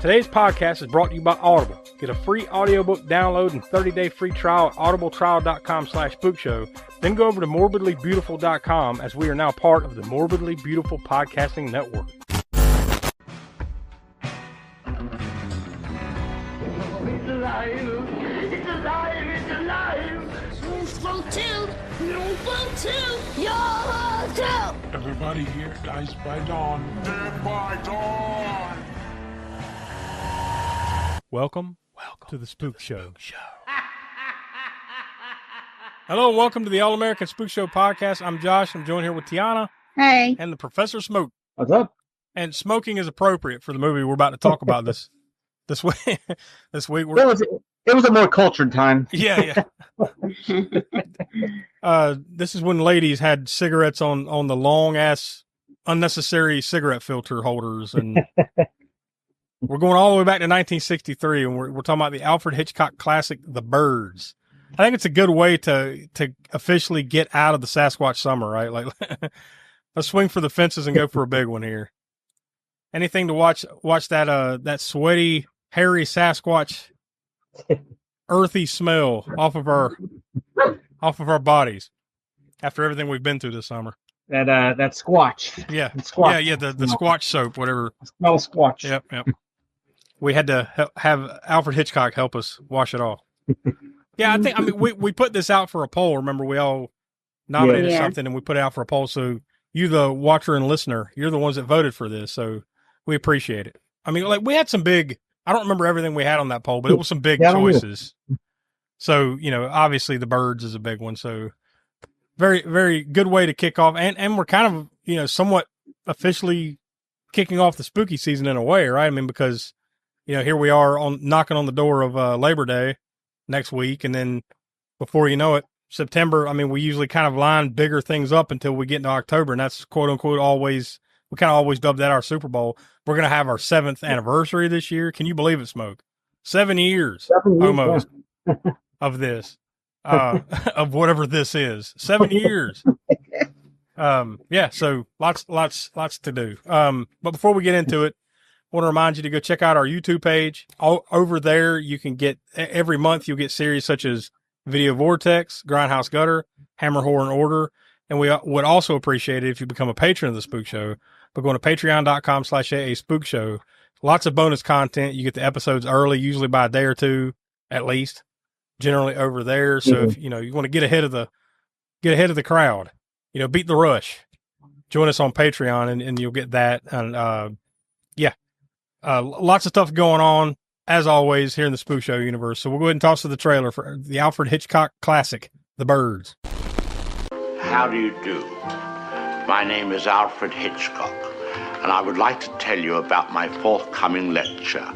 Today's podcast is brought to you by Audible. Get a free audiobook download and 30-day free trial at audibletrial.com/spookshow. Then go over to morbidlybeautiful.com as we are now part of the Morbidly Beautiful Podcasting Network. It's alive! It's alive! It's alive! You're too! You're too! You're too! Everybody here dies by dawn. Dead by dawn! Welcome to the Spook Show. Hello, welcome to the All-American Spook Show podcast. I'm Josh. I'm joined here with Tiana. Hey. And the Professor Smoke. What's up? And smoking is appropriate for the movie we're about to talk about this week. This week. It was a more cultured time. Yeah. This is when ladies had cigarettes on the long-ass, unnecessary cigarette filter holders. And we're going all the way back to 1963, and we're talking about the Alfred Hitchcock classic, The Birds. I think it's a good way to officially get out of the Sasquatch Summer, right? Like, let's swing for the fences and go for a big one here. Anything to watch that sweaty, hairy Sasquatch, earthy smell off of our bodies after everything we've been through this summer. That Squatch. Yeah, Squatch. yeah, the Squatch soap, whatever. Smell Squatch. Yep. We had to have Alfred Hitchcock help us wash it off. Yeah, I mean, we put this out for a poll. Remember, we all nominated something, and we put it out for a poll. So you, the watcher and listener, you're the ones that voted for this. So we appreciate it. I mean, like, we had some big, I don't remember everything we had on that poll, but it was some big choices. So, obviously the Birds is a big one. So very, very good way to kick off. And we're kind of, somewhat officially kicking off the spooky season in a way, right? I mean, because, here we are knocking on the door of Labor Day next week. And then before you know it, September, I mean, we usually kind of line bigger things up until we get into October. And that's quote unquote we kind of always dub that our Super Bowl. We're going to have our 7th anniversary this year. Can you believe it, Smoke? 7 years almost of this, of whatever this is. 7 years. So lots to do. But before we get into it, I want to remind you to go check out our YouTube page. Over there, you can get, every month you'll get series such as Video Vortex, Grindhouse Gutter, Hammer, Horror, and Order. And we would also appreciate it if you become a patron of the Spook Show by going to patreon.com/AA Spook Show. Lots of bonus content. You get the episodes early, usually by a day or two, at least, generally over there. So if you want to get ahead of the crowd, beat the rush, join us on Patreon and you'll get that. And lots of stuff going on as always here in the Spook Show universe. So we'll go ahead and toss to the trailer for the Alfred Hitchcock classic, The Birds. How do you do? My name is Alfred Hitchcock, and I would like to tell you about my forthcoming lecture.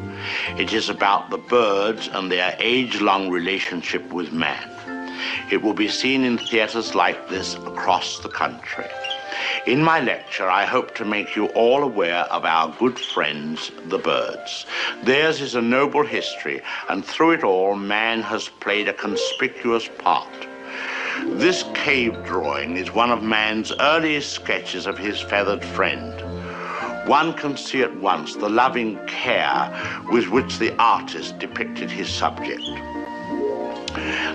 It is about the birds and their age-long relationship with man. It will be seen in theaters like this across the country. In my lecture, I hope to make you all aware of our good friends, the birds. Theirs is a noble history, and through it all, man has played a conspicuous part. This cave drawing is one of man's earliest sketches of his feathered friend. One can see at once the loving care with which the artist depicted his subject.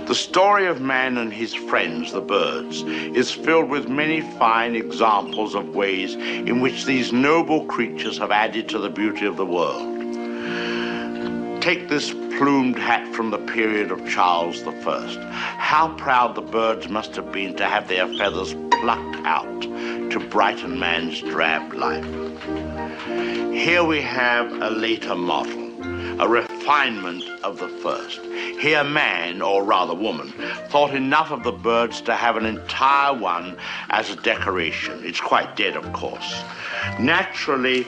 The story of man and his friends, the birds, is filled with many fine examples of ways in which these noble creatures have added to the beauty of the world. Take this plumed hat from the period of Charles I. How proud the birds must have been to have their feathers plucked out to brighten man's drab life. Here we have a later model, a refinement of the first. Here man, or rather woman, thought enough of the birds to have an entire one as a decoration. It's quite dead, of course. Naturally,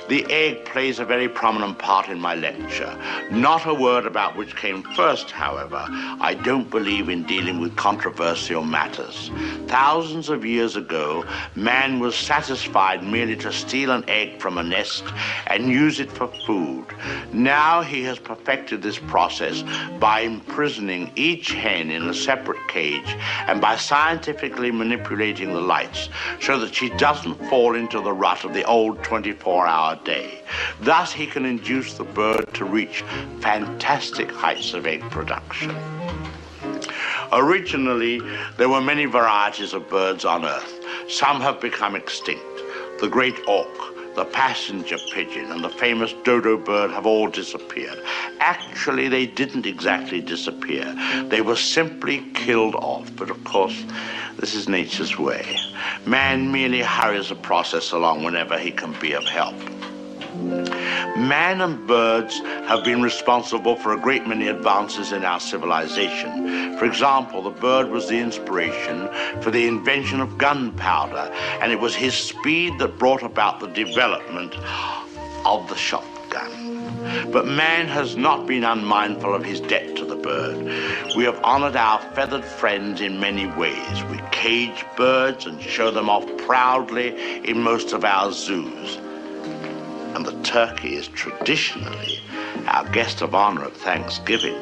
the egg plays a very prominent part in my lecture. Not a word about which came first, however. I don't believe in dealing with controversial matters. Thousands of years ago, man was satisfied merely to steal an egg from a nest and use it for food. Now he has perfected this process by imprisoning each hen in a separate cage and by scientifically manipulating the lights so that she doesn't fall into the rut of the old 24-hour day. Thus, he can induce the bird to reach fantastic heights of egg production. Originally, there were many varieties of birds on Earth. Some have become extinct. The great auk, the passenger pigeon, and the famous dodo bird have all disappeared. Actually, they didn't exactly disappear. They were simply killed off. But of course, this is nature's way. Man merely hurries the process along whenever he can be of help. Man and birds have been responsible for a great many advances in our civilization. For example, the bird was the inspiration for the invention of gunpowder, and it was his speed that brought about the development of the shotgun. But man has not been unmindful of his debt to the bird. We have honored our feathered friends in many ways. We cage birds and show them off proudly in most of our zoos. And the turkey is traditionally our guest of honor at Thanksgiving.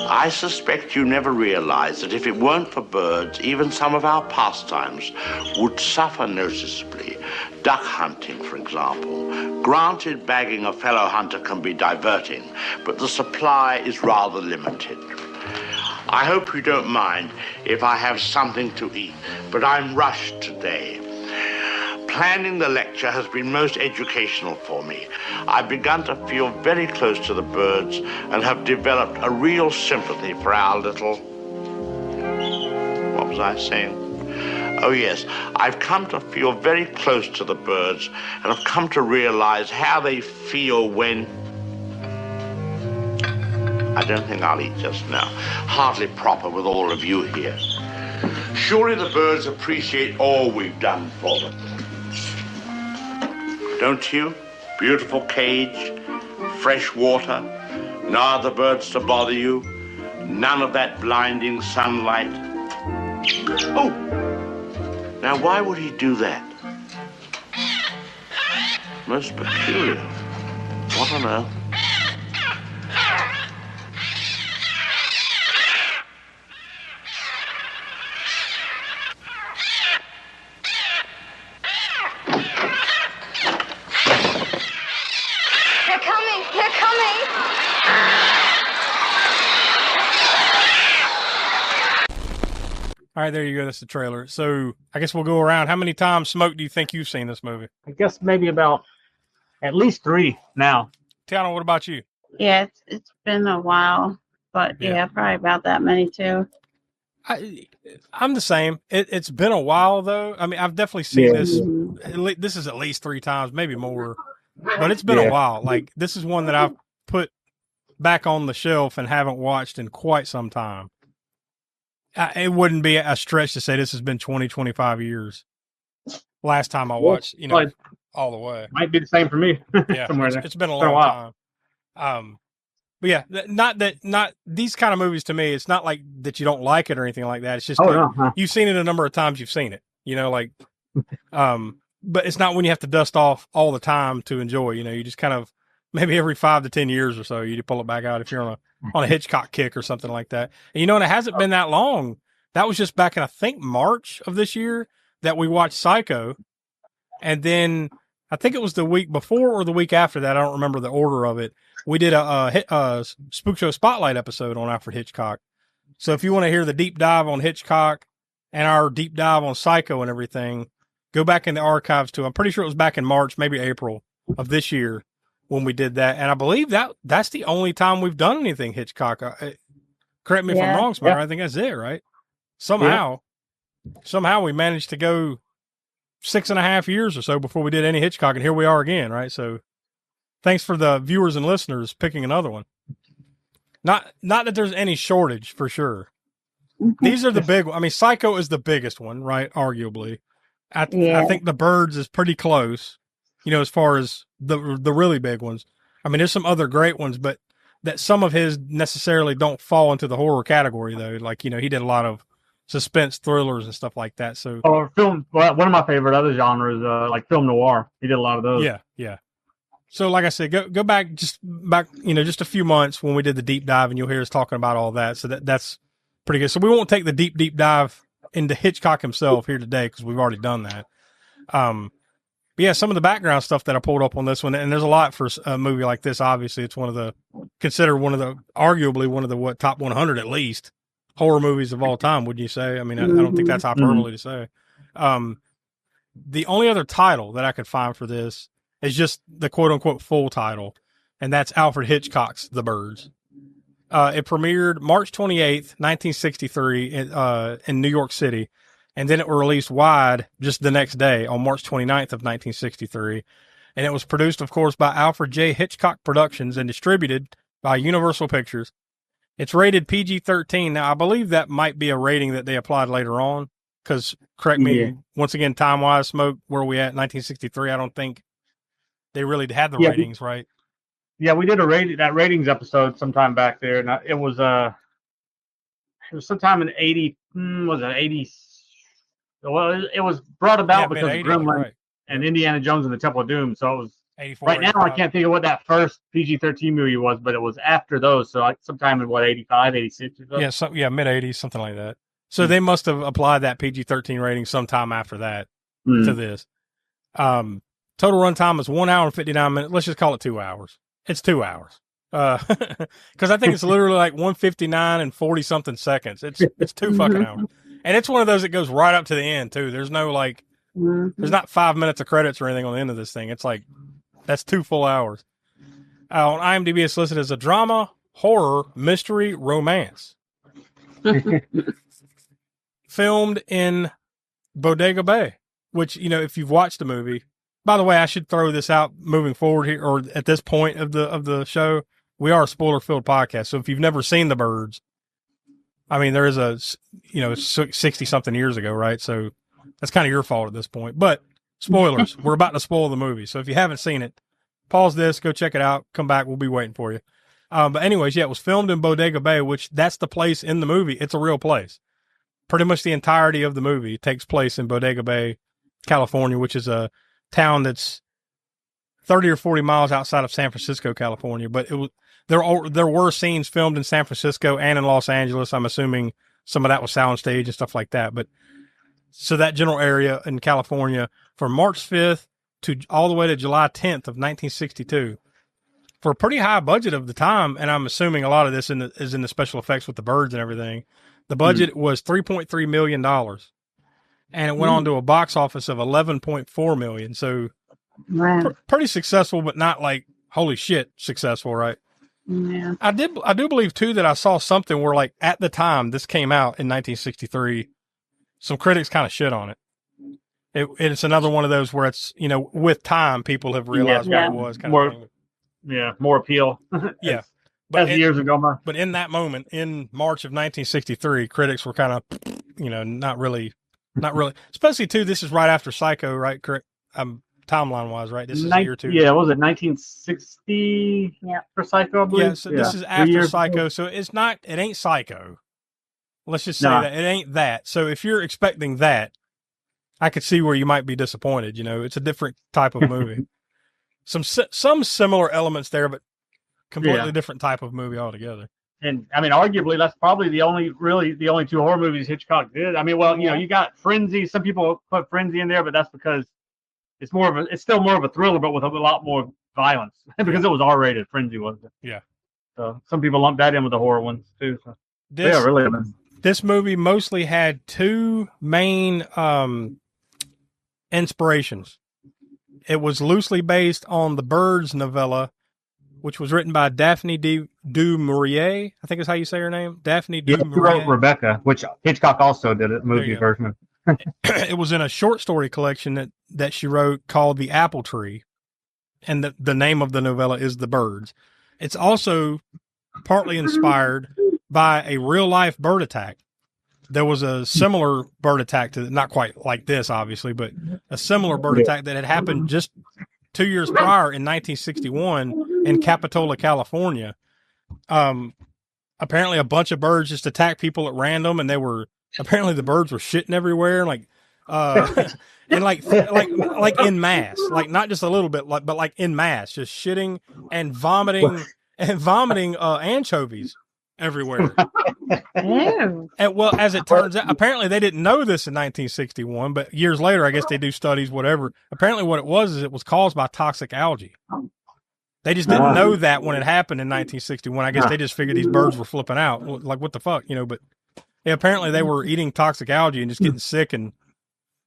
I suspect you never realized that if it weren't for birds, even some of our pastimes would suffer noticeably. Duck hunting, for example. Granted, bagging a fellow hunter can be diverting, but the supply is rather limited. I hope you don't mind if I have something to eat, but I'm rushed today. Planning the lecture has been most educational for me. I've begun to feel very close to the birds and have developed a real sympathy for our little... What was I saying? Oh yes, I've come to feel very close to the birds and have come to realize how they feel when... I don't think I'll eat just now. Hardly proper with all of you here. Surely the birds appreciate all we've done for them. Don't you? Beautiful cage, fresh water, no other birds to bother you, none of that blinding sunlight. Oh, now why would he do that? Most peculiar. What on earth? All right, there you go. That's the trailer. So I guess we'll go around. How many times, Smoke, do you think you've seen this movie? I guess maybe about at least 3 now. Tiana, what about you? Yeah, it's been a while, but yeah, probably about that many too. I'm the same. It's been a while though. I mean, I've definitely seen this. This is at least 3 times, maybe more. But it's been a while. Like this is one that I've put back on the shelf and haven't watched in quite some time. It wouldn't be a stretch to say this has been 20, 25 years. Last time I watched, all the way. Might be the same for me. Yeah, somewhere there. It's been a long time. But yeah, not these kind of movies to me. It's not like that you don't like it or anything like that. It's just you've seen it a number of times. You've seen it, but it's not when you have to dust off all the time to enjoy. You just kind of maybe every 5 to 10 years or so you pull it back out if you're on a Hitchcock kick or something like that. And and it hasn't been that long. That was just back in I think March of this year that we watched Psycho, and then I think it was the week before or the week after that. I don't remember the order of it. We did a Spookshow Spotlight episode on Alfred Hitchcock. So if you want to hear the deep dive on Hitchcock and our deep dive on Psycho and everything, go back in the archives too. I'm pretty sure it was back in March, maybe April of this year when we did that. And I believe that's the only time we've done anything Hitchcock. Correct me if I'm wrong, Smart. I think that's it, right? Somehow we managed to go 6.5 years or so before we did any Hitchcock, and here we are again, right? So thanks for the viewers and listeners picking another one. Not that there's any shortage for sure. These are the big ones. I mean, Psycho is the biggest one, right? Arguably. I think The Birds is pretty close, as far as the really big ones. I mean, there's some other great ones, but that some of his necessarily don't fall into the horror category though. Like, he did a lot of suspense thrillers and stuff like that. So, film. One of my favorite other genres, like film noir. He did a lot of those. Yeah. So, like I said, go back, just a few months when we did the deep dive, and you'll hear us talking about all that. So that's pretty good. So we won't take the deep dive into Hitchcock himself here today because we've already done that. But yeah, some of the background stuff that I pulled up on this one, and there's a lot for a movie like this. Obviously, it's arguably one of the top 100 at least horror movies of all time. Wouldn't you say? I mean, I don't think that's hyperbole to say. The only other title that I could find for this is just the quote unquote full title, and that's Alfred Hitchcock's The Birds. It premiered March 28th, 1963 in New York City. And then it was released wide just the next day on March 29th of 1963. And it was produced, of course, by Alfred J. Hitchcock Productions and distributed by Universal Pictures. It's rated PG-13. Now, I believe that might be a rating that they applied later on. Because, correct me, once again, time-wise, Smoke, where are we at? 1963, I don't think they really had the ratings, right? Yeah, we did that ratings episode sometime back there. And it was sometime in 80, was it 80? Well, it was brought about because of Gremlin and Indiana Jones and the Temple of Doom. So it was 84, right 85. Now. I can't think of what that first PG-13 movie was, but it was after those. So like sometime in 85, 86 or so. Yeah, mid 80s, something like that. So they must have applied that PG-13 rating sometime after that to this. Total runtime is 1 hour and 59 minutes. Let's just call it 2 hours. It's 2 hours. Because I think it's literally like 159 and 40 something seconds. It's 2 fucking hours. And it's one of those that goes right up to the end, too. There's no, there's not 5 minutes of credits or anything on the end of this thing. It's like, that's 2 full hours. On IMDb, it's listed as a drama, horror, mystery, romance. Filmed in Bodega Bay, which, if you've watched the movie, by the way, I should throw this out moving forward here, or at this point of the show, we are a spoiler-filled podcast. So if you've never seen The Birds, I mean, there is 60-something years ago, right? So that's kind of your fault at this point. But spoilers, we're about to spoil the movie. So if you haven't seen it, pause this, go check it out, come back, we'll be waiting for you. But anyways, it was filmed in Bodega Bay, which that's the place in the movie. It's a real place. Pretty much the entirety of the movie takes place in Bodega Bay, California, which is a town that's 30 or 40 miles outside of San Francisco, California. But there were scenes filmed in San Francisco and in Los Angeles. I'm assuming some of that was soundstage and stuff like that. But so that general area in California from March 5th to all the way to July 10th of 1962 for a pretty high budget of the time. And I'm assuming a lot of this is in the special effects with the birds and everything. The budget was $3.3 million, and it went on to a box office of $11.4 million. So pretty successful, but not like holy shit successful, right? Yeah. I do believe too that I saw something where at the time this came out in 1963, some critics kind of shit on it. It's another one of those where it's, with time people have realized what it was kind of thing. Yeah, more appeal. Yeah. But years ago, but in that moment, in March of 1963, critics were kind of, not really, especially too, this is right after Psycho, right? Correct. Timeline wise, right? This is year 2. Yeah, was it 1960? Yeah, for Psycho, I believe. Yeah, so this is after Psycho, so it ain't Psycho. Let's just say that it ain't that. So if you're expecting that, I could see where you might be disappointed. It's a different type of movie. Some similar elements there, but completely different type of movie altogether. And I mean, arguably, that's probably the only 2 horror movies Hitchcock did. I mean, well, you got Frenzy. Some people put Frenzy in there, but that's because it's still more of a thriller, but with a lot more violence because it was R-rated. Frenzy was. Yeah. So some people lump that in with the horror ones too. So. This movie mostly had 2 main inspirations. It was loosely based on the Birds novella, which was written by Daphne du Maurier. I think is how you say her name. Daphne du Maurier. She wrote Rebecca, which Hitchcock also did a movie version. It was in a short story collection that she wrote called The Apple Tree, and the name of the novella is The Birds. It's also partly inspired by a real life bird attack. There was a similar bird attack not quite like this, obviously, but a similar bird attack that had happened just 2 years prior in 1961 in Capitola, California. Apparently a bunch of birds just attacked people at random, and apparently the birds were shitting everywhere, and like in mass, not just a little bit, but in mass, just shitting and vomiting anchovies everywhere. Ew. And, well, as it turns out, apparently they didn't know this in 1961, but years later, I guess they do studies, whatever. Apparently what it was is it was caused by toxic algae. They just didn't know that when it happened in 1961. I guess they just figured these birds were flipping out. Like, what the fuck, but yeah, apparently they were eating toxic algae and just getting sick and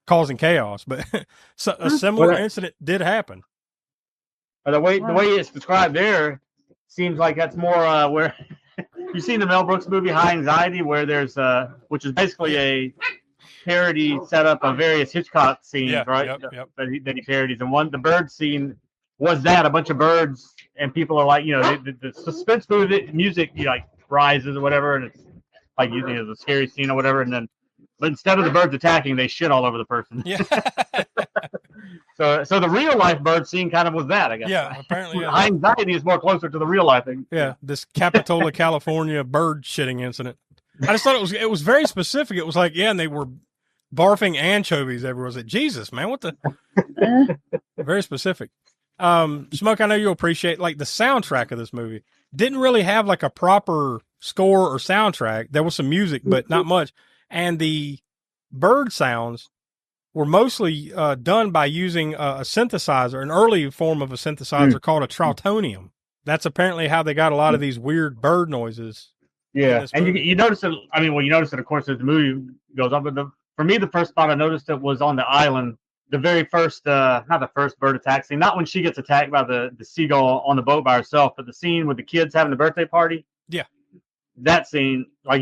causing chaos. But so a similar incident did happen. The way it's described there seems like that's more where you've seen the Mel Brooks movie High Anxiety, where there's which is basically a parody setup of various Hitchcock scenes, right? Yep. That he parodies, and the bird scene was that a bunch of birds, and people are like, the suspense music like rises or whatever, and it's like the scary scene or whatever, but instead of the birds attacking, they shit all over the person. Yeah. So the real life bird scene kind of was that, I guess. Yeah, apparently. Yeah. High Anxiety is more closer to the real life thing. Yeah, this Capitola, California bird shitting incident. I just thought it was very specific. It was like, and they were barfing anchovies everywhere. I was like, Jesus, man, what the? Very specific. Smoke, I know you'll appreciate like the soundtrack of this movie. Didn't really have like a proper score or soundtrack. There was some music, but not much. And the bird sounds were mostly done by using a synthesizer, an early form of a synthesizer called a trautonium. That's apparently how they got a lot of these weird bird noises. Yeah, and you notice it. I mean, well, you notice it, of course, as the movie goes on. But for me, the first spot I noticed it was on the island. The very first, not the first bird attack scene, not when she gets attacked by the seagull on the boat by herself, but the scene with the kids having the birthday party. Yeah, that scene, like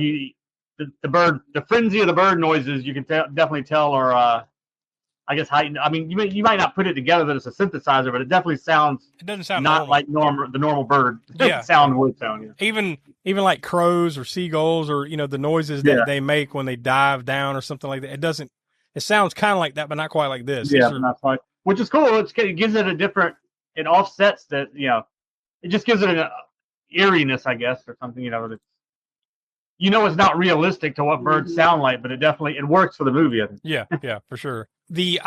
the frenzy of the bird noises, you can definitely tell, or I guess heightened. I mean, you might not put it together that it's a synthesizer, but it definitely sounds. It doesn't sound not like the normal bird. It doesn't sound would sound. Yeah. Even like crows or seagulls or the noises that they make when they dive down or something like that. It doesn't. It sounds kind of like that, but not quite like this. Yeah, not quite. Which is cool. It gives it a different. It offsets that. It just gives it an eeriness, I guess, or something. It's not realistic to what birds sound like, but it works for the movie. I think. Yeah, for sure. The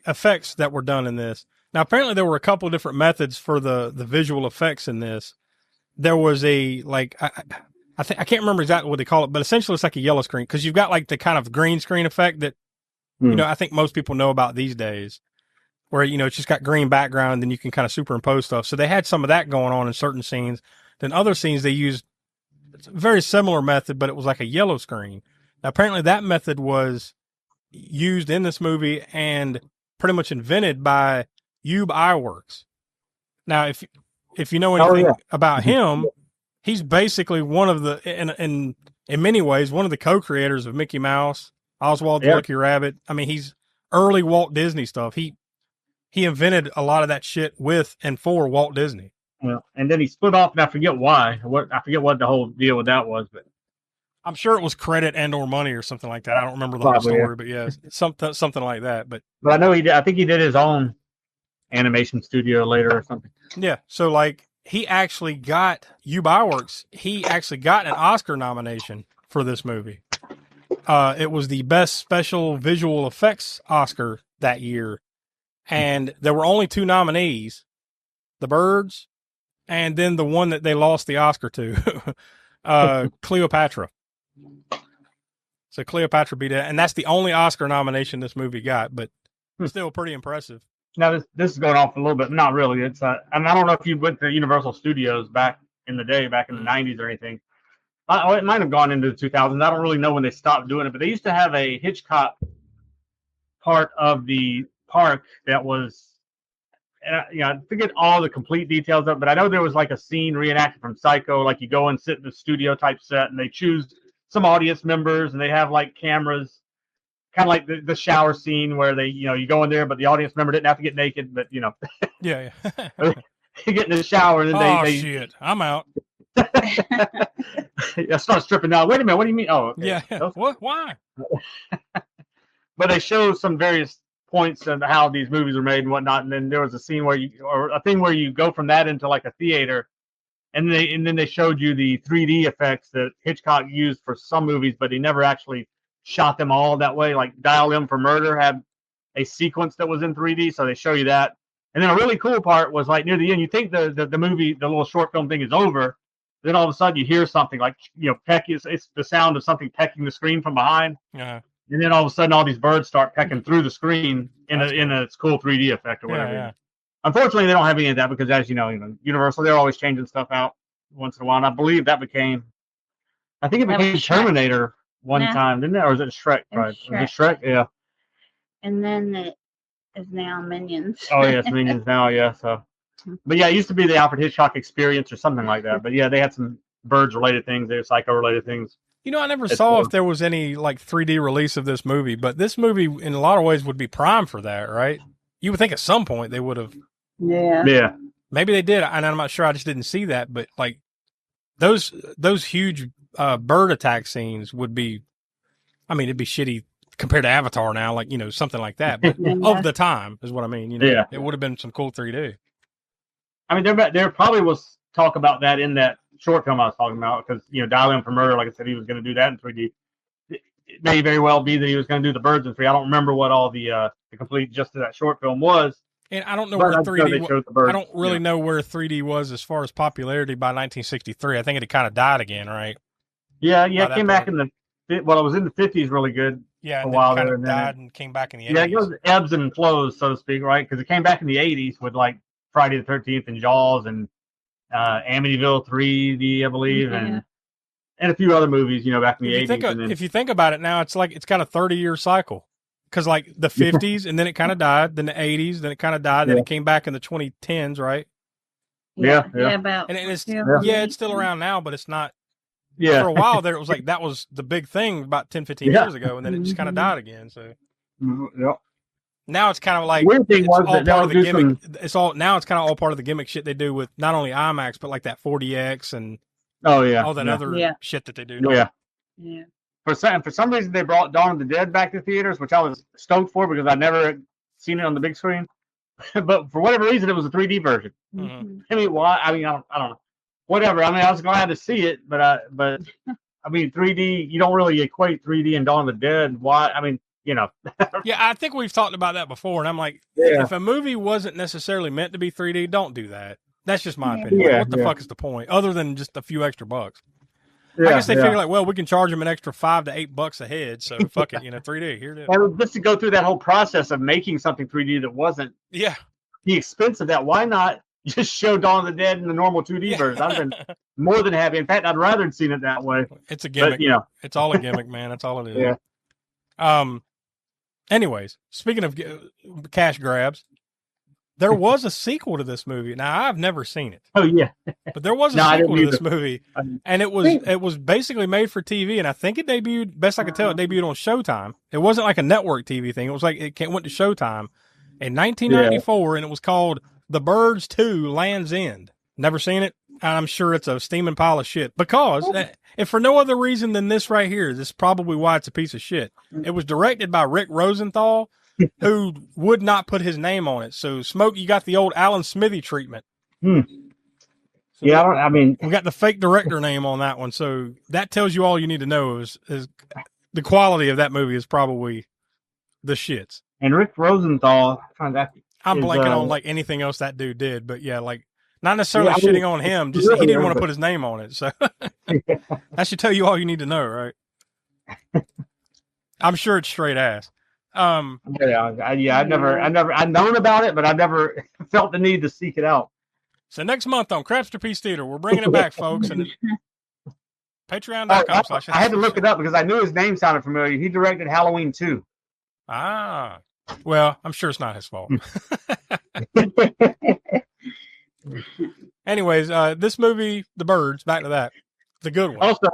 effects that were done in this. Now, apparently, there were a couple of different methods for the visual effects in this. There was a I can't remember exactly what they call it, but essentially it's like a yellow screen because you've got like the kind of green screen effect that. I think most people know about these days where, it's just got green background and then you can kind of superimpose stuff. So they had some of that going on in certain scenes. Then other scenes they used a very similar method, but it was like a yellow screen. Now, apparently that method was used in this movie and pretty much invented by Ube Iwerks. Now, if you know anything about him, he's basically one of the, in many ways, one of the co-creators of Mickey Mouse, Oswald the Lucky Rabbit. I mean, he's early Walt Disney stuff. He invented a lot of that shit with and for Walt Disney. Well, and then he split off, and I forget why. I forget what the whole deal with that was, but I'm sure it was credit and or money or something like that. I don't remember the whole story, but yeah, something like that. But I know he did. I think he did his own animation studio later or something. Yeah, so like he actually got Ube Iwerks. He actually got an Oscar nomination for this movie. It was the best special visual effects Oscar that year. And there were only two nominees, the birds, and then the one that they lost the Oscar to, Cleopatra. So Cleopatra beat it. And that's the only Oscar nomination this movie got, but still pretty impressive. Now, this is going off a little bit. Not really. It's and I don't know if you went to Universal Studios back in the day, back in the 90s or anything. It might have gone into the 2000s. I don't really know when they stopped doing it, but they used to have a Hitchcock part of the park that was, I forget all the complete details of it, but I know there was like a scene reenacted from Psycho, like you go and sit in the studio type set, and they choose some audience members, and they have like cameras, kind of like the shower scene where they, you go in there, but the audience member didn't have to get naked, but Yeah. you get in the shower, and then they shit, I'm out. I start stripping down. Wait a minute, what do you mean? Oh, okay. Yeah. What? Why? But they show some various points of how these movies are made and whatnot. And then there was a scene where a thing where you go from that into like a theater, and then they showed you the 3D effects that Hitchcock used for some movies, but he never actually shot them all that way. Like Dial M for Murder had a sequence that was in 3D, so they show you that. And then a really cool part was like near the end, you think the movie, the little short film thing is over. Then all of a sudden you hear something like, peck. It's the sound of something pecking the screen from behind. Yeah. And then all of a sudden all these birds start pecking through the screen in its cool 3D effect or whatever. Yeah. Unfortunately, they don't have any of that because, as you know, Universal, they're always changing stuff out once in a while. And I believe that became, I think it That became was Shrek. Terminator one Nah. time, didn't it? Or was it Shrek? It was Right? Was it Shrek? Yeah. And then it is now Minions. Oh, yeah, it's Minions now, yeah. So, but yeah, it used to be the Alfred Hitchcock Experience or something like that. But yeah, they had some birds-related things, they psycho-related things. I never saw if there was any like 3D release of this movie, but this movie in a lot of ways would be prime for that, right? You would think at some point they would have. Yeah. Yeah. Maybe they did, and I'm not sure. I just didn't see that, but like those huge bird attack scenes would be. I mean, it'd be shitty compared to Avatar now, like something like that. But of the time is what I mean. Yeah. It would have been some cool 3D. I mean, there probably was talk about that in that short film I was talking about because Dial M for Murder, like I said, he was going to do that in 3D. It may very well be that he was going to do the birds in 3D. I don't remember what all the complete gist of that short film was. And I don't know where 3D. Birds, I don't really know where 3D was as far as popularity by 1963. I think it had kind of died again, right? Yeah, it came back in it was in the 50s really good. Yeah, for a while kind there, of died and came back in the 80s. Yeah, it goes ebbs and flows, so to speak, right? Because it came back in the 80s with like Friday the 13th and Jaws and Amityville 3D, I believe, and a few other movies, back in the 80s. If you think about it now, it's like it's got a 30-year cycle. Because like the 50s, and then it kind of died, then the 80s, then it kind of died, then it came back in the 2010s, right? Yeah. About. And it's it's still around now, but it's not. Yeah. For a while there, it was like that was the big thing about 10, 15 years ago, and then it just kind of died again. So now it's kind of like weird thing was all that part of the gimmick. It's kind of all part of the gimmick shit they do with not only IMAX but like that 4DX and all that other shit that they do. Yeah. For some reason, they brought Dawn of the Dead back to theaters, which I was stoked for because I'd never seen it on the big screen. But for whatever reason, it was a 3D version. Mm-hmm. I mean, why? I mean, I don't know. Whatever. I mean, I was glad to see it, but I mean, 3D. You don't really equate 3D and Dawn of the Dead. Why? I mean, Yeah, I think we've talked about that before, and I'm like, if a movie wasn't necessarily meant to be 3D, don't do that. That's just my opinion. Like, what the fuck is the point, other than just a few extra bucks? I guess they figure like, well, we can charge them an extra $5 to $8 a head, so fuck it, 3D. Here it is. And just to go through that whole process of making something 3D that wasn't the expense of that, why not just show Dawn of the Dead in the normal 2D version? I've been more than happy. In fact, I'd rather have seen it that way. It's a gimmick. But, it's all a gimmick, man. That's all it is. Anyways, speaking of cash grabs, there was a sequel to this movie. Now, I've never seen it. Oh, yeah. But there was a sequel to this movie, and it was basically made for TV, and I think it debuted, best I could tell, it debuted on Showtime. It wasn't like a network TV thing. It was like it went to Showtime in 1994, and it was called The Birds 2 Land's End. Never seen it. I'm sure it's a steaming pile of shit. Because, if for no other reason than this right here, this is probably why it's a piece of shit. It was directed by Rick Rosenthal, who would not put his name on it. So, Smoke, you got the old Alan Smithy treatment. So we got the fake director name on that one. So, that tells you all you need to know is the quality of that movie is probably the shits. And Rick Rosenthal, I'm blanking on like anything else that dude did, but yeah, like not necessarily shitting on him, just he didn't want to put his name on it. So that should tell you all you need to know, right? I'm sure it's straight ass. I've known about it, but I've never felt the need to seek it out. So next month on Crapsterpiece Theater, we're bringing it back, folks, and Patreon.com. I had to look it up because I knew his name sounded familiar. He directed Halloween 2. Ah, well, I'm sure it's not his fault. Anyways, this movie, The Birds, back to that, the good one. Also,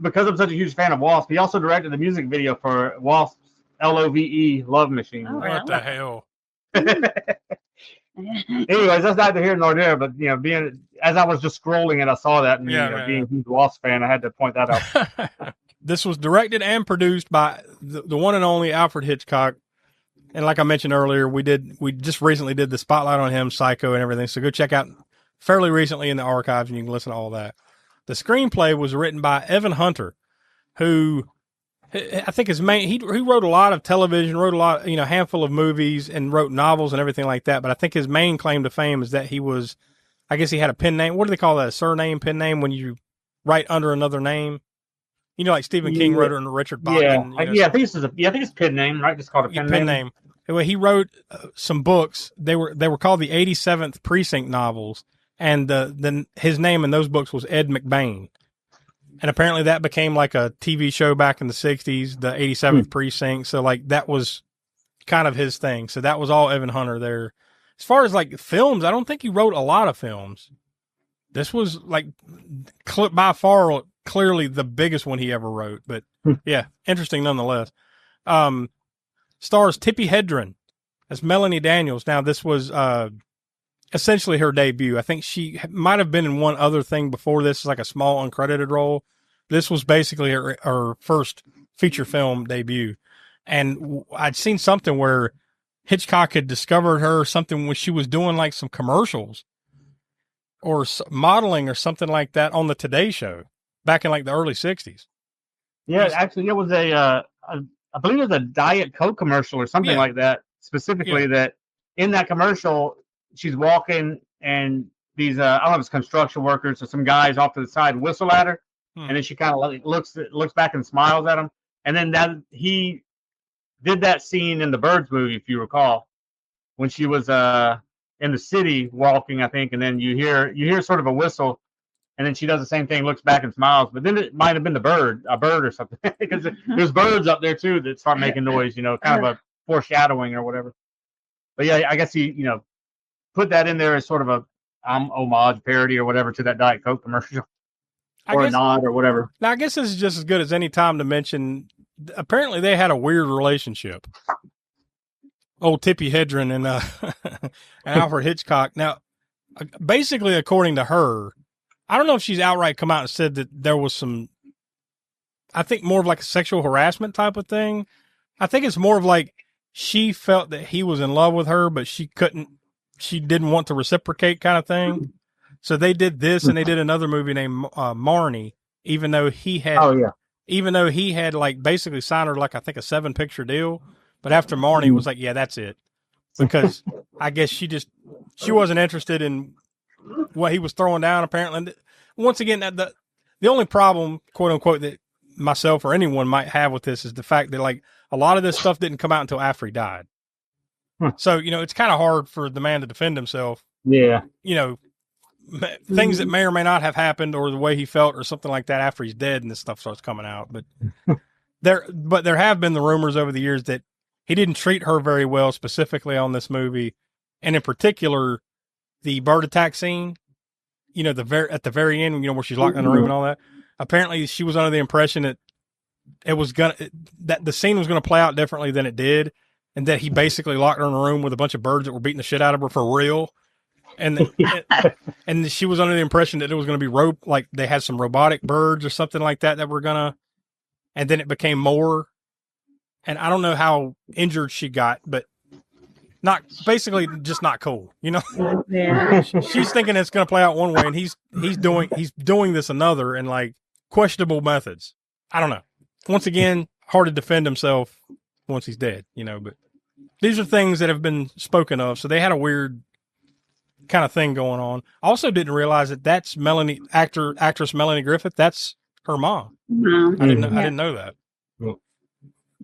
because I'm such a huge fan of Wasp, he also directed the music video for Wasp's LOVE Love Machine. Oh, what the hell? Anyways, that's neither here nor there. But being as I was just scrolling and I saw that, and being a huge Wasp fan, I had to point that out. This was directed and produced by the one and only Alfred Hitchcock. And like I mentioned earlier, we just recently did the spotlight on him, Psycho and everything. So go check out fairly recently in the archives and you can listen to all that. The screenplay was written by Evan Hunter, who I think he wrote a lot of television, wrote a lot, handful of movies and wrote novels and everything like that. But I think his main claim to fame is that he was I guess he had a pen name. What do they call that? A surname, pen name when you write under another name? You know, like Stephen King wrote under Richard Bachman. I think I think it's pen name, right? Just called a pen name. Well, he wrote some books. They were called the 87th Precinct novels, and then his name in those books was Ed McBain. And apparently that became like a TV show back in the 60s, the 87th Precinct. So like that was kind of his thing. So that was all Evan Hunter there. As far as like films, I don't think he wrote a lot of films. This was like by far clearly the biggest one he ever wrote. But yeah, interesting nonetheless. Stars Tippi Hedren as Melanie Daniels. Now this was essentially her debut. I think she might have been in one other thing before this, like a small uncredited role. This was basically her first feature film debut. And I'd seen something where Hitchcock had discovered her something when she was doing like some commercials or modeling or something like that on the Today Show back in like the early 60s. Yeah, actually, it was I believe it was a Diet Coke commercial or something like that. Specifically, that in that commercial, she's walking and these I don't know if it's construction workers or some guys off to the side whistle at her, and then she kind of looks back and smiles at them. And then he did that scene in the Birds movie, if you recall, when she was in the city walking, I think, and then you hear sort of a whistle, and then she does the same thing, looks back and smiles. But then it might have been a bird or something, because there's birds up there too that start making noise, kind of a foreshadowing or whatever. But yeah, I guess he put that in there as sort of a homage, parody or whatever to that Diet Coke commercial, or a nod or whatever. Now I guess this is just as good as any time to mention. Apparently, they had a weird relationship. Old Tippi Hedren and Alfred Hitchcock. Now, basically, according to her, I don't know if she's outright come out and said that there was some, I think more of like a sexual harassment type of thing. I think it's more of like she felt that he was in love with her, but she didn't want to reciprocate kind of thing. So they did this and they did another movie named Marnie, even though he had like basically signed her like, I think a 7-picture deal. But after Marnie was like, yeah, that's it. Because I guess she wasn't interested in what he was throwing down, apparently. Once again, the only problem, quote unquote, that myself or anyone might have with this is the fact that like a lot of this stuff didn't come out until after he died. So, it's kind of hard for the man to defend himself. Yeah. Things that may or may not have happened or the way he felt or something like that after he's dead and this stuff starts coming out. But there have been the rumors over the years that he didn't treat her very well, specifically on this movie. And in particular, the bird attack scene, at the very end, where she's locked in the room and all that. Apparently she was under the impression that that the scene was going to play out differently than it did. And that he basically locked her in a room with a bunch of birds that were beating the shit out of her for real. And and she was under the impression that it was going to be like they had some robotic birds or something like that were gonna, and then it became more. And I don't know how injured she got, but just not cool, Yeah. She's thinking it's going to play out one way, and he's doing this another, and like questionable methods. I don't know. Once again, hard to defend himself once he's dead, but these are things that have been spoken of. So they had a weird kind of thing going on. I also didn't realize that that's actress Melanie Griffith. That's her mom. Mm-hmm. I didn't know that.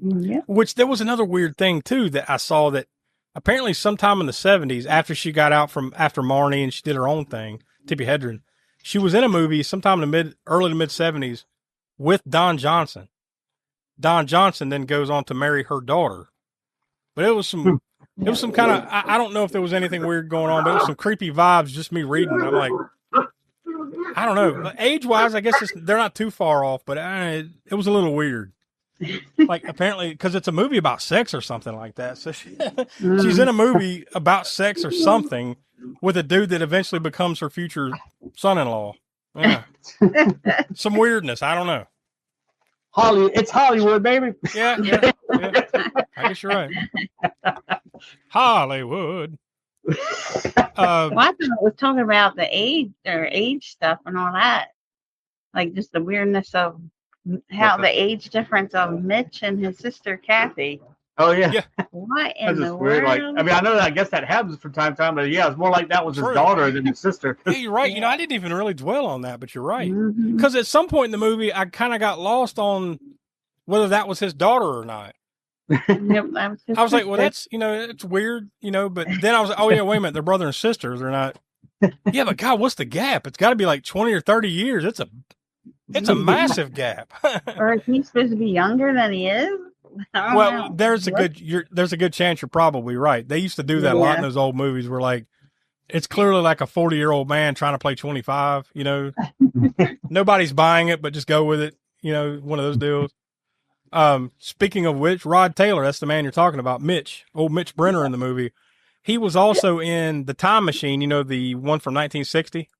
Yeah. Which there was another weird thing too that I saw that apparently sometime in the 70s, after she got out after Marnie and she did her own thing, Tippi Hedren, she was in a movie sometime in the early to mid 70s with Don Johnson. Don Johnson then goes on to marry her daughter. But it was some kind of, I don't know if there was anything weird going on, but it was some creepy vibes, just me reading. I'm like, I don't know. Age wise, I guess they're not too far off, but it was a little weird. Like apparently, because it's a movie about sex or something like that. So she's in a movie about sex or something with a dude that eventually becomes her future son-in-law. Yeah. Some weirdness. I don't know. It's Hollywood, baby. Yeah. I guess you're right. Hollywood. Well, I thought it was talking about the age stuff and all that. Like just the weirdness of how the age difference of Mitch and his sister Kathy. Oh yeah. What That's in the just weird. world? Like, I mean, I know that I guess that happens from time to time, but yeah, it's more like that was his True. daughter than his sister. Yeah, you're right. You know, I didn't even really dwell on that, but you're right. Mhm. Because at some point in the movie, I kind of got lost on whether that was his daughter or not. Yep, that was his I was like, well, sister. that's, you know, it's weird, you know, but then I was like, oh, yeah, wait a minute. They're brother and sisters. They're not. Yeah, but God, what's the gap? It's got to be like 20 or 30 years. It's a massive gap. Or is he supposed to be younger than he is? I don't Well, know. there's a good chance you're probably right. They used to do that a lot in Yeah. those old movies where like it's clearly like a 40-year-old man trying to play 25, you know. Nobody's buying it, but just go with it, you know, one of those deals. Speaking of which, Rod Taylor, that's the man you're talking about, old Mitch Brenner in the movie. He was also in The Time Machine, you know, the one from 1960.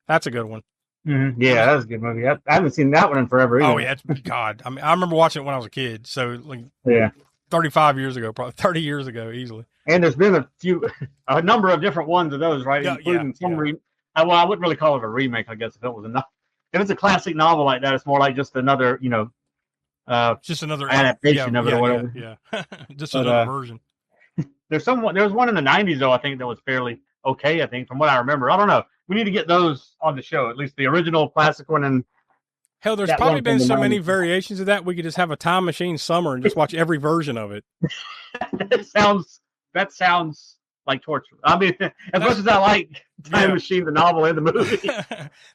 That's a good one. Mm-hmm. Yeah, that was a good movie. I haven't seen that one in forever either. Oh yeah, it's God. I mean, I remember watching it when I was a kid, so like Yeah. 35 years ago, probably 30 years ago, easily. And there's been a number of different ones of those, right? Yeah, Including yeah, some well, I wouldn't really call it a remake, I guess, if it was enough. If it's a classic novel like that, it's more like just another, you know, Just another adaptation of it or whatever. Yeah. Just another version. There was one in the 90s though, I think, that was fairly okay, I think, from what I remember. I don't know. We need to get those on the show, at least the original classic one. And Hell, there's that probably one been from the so many 90s. variations of that. We could just have a Time Machine Summer and just watch every version of it. that sounds like torture. I mean, as much as I like Time Yeah. Machine, the novel and the movie.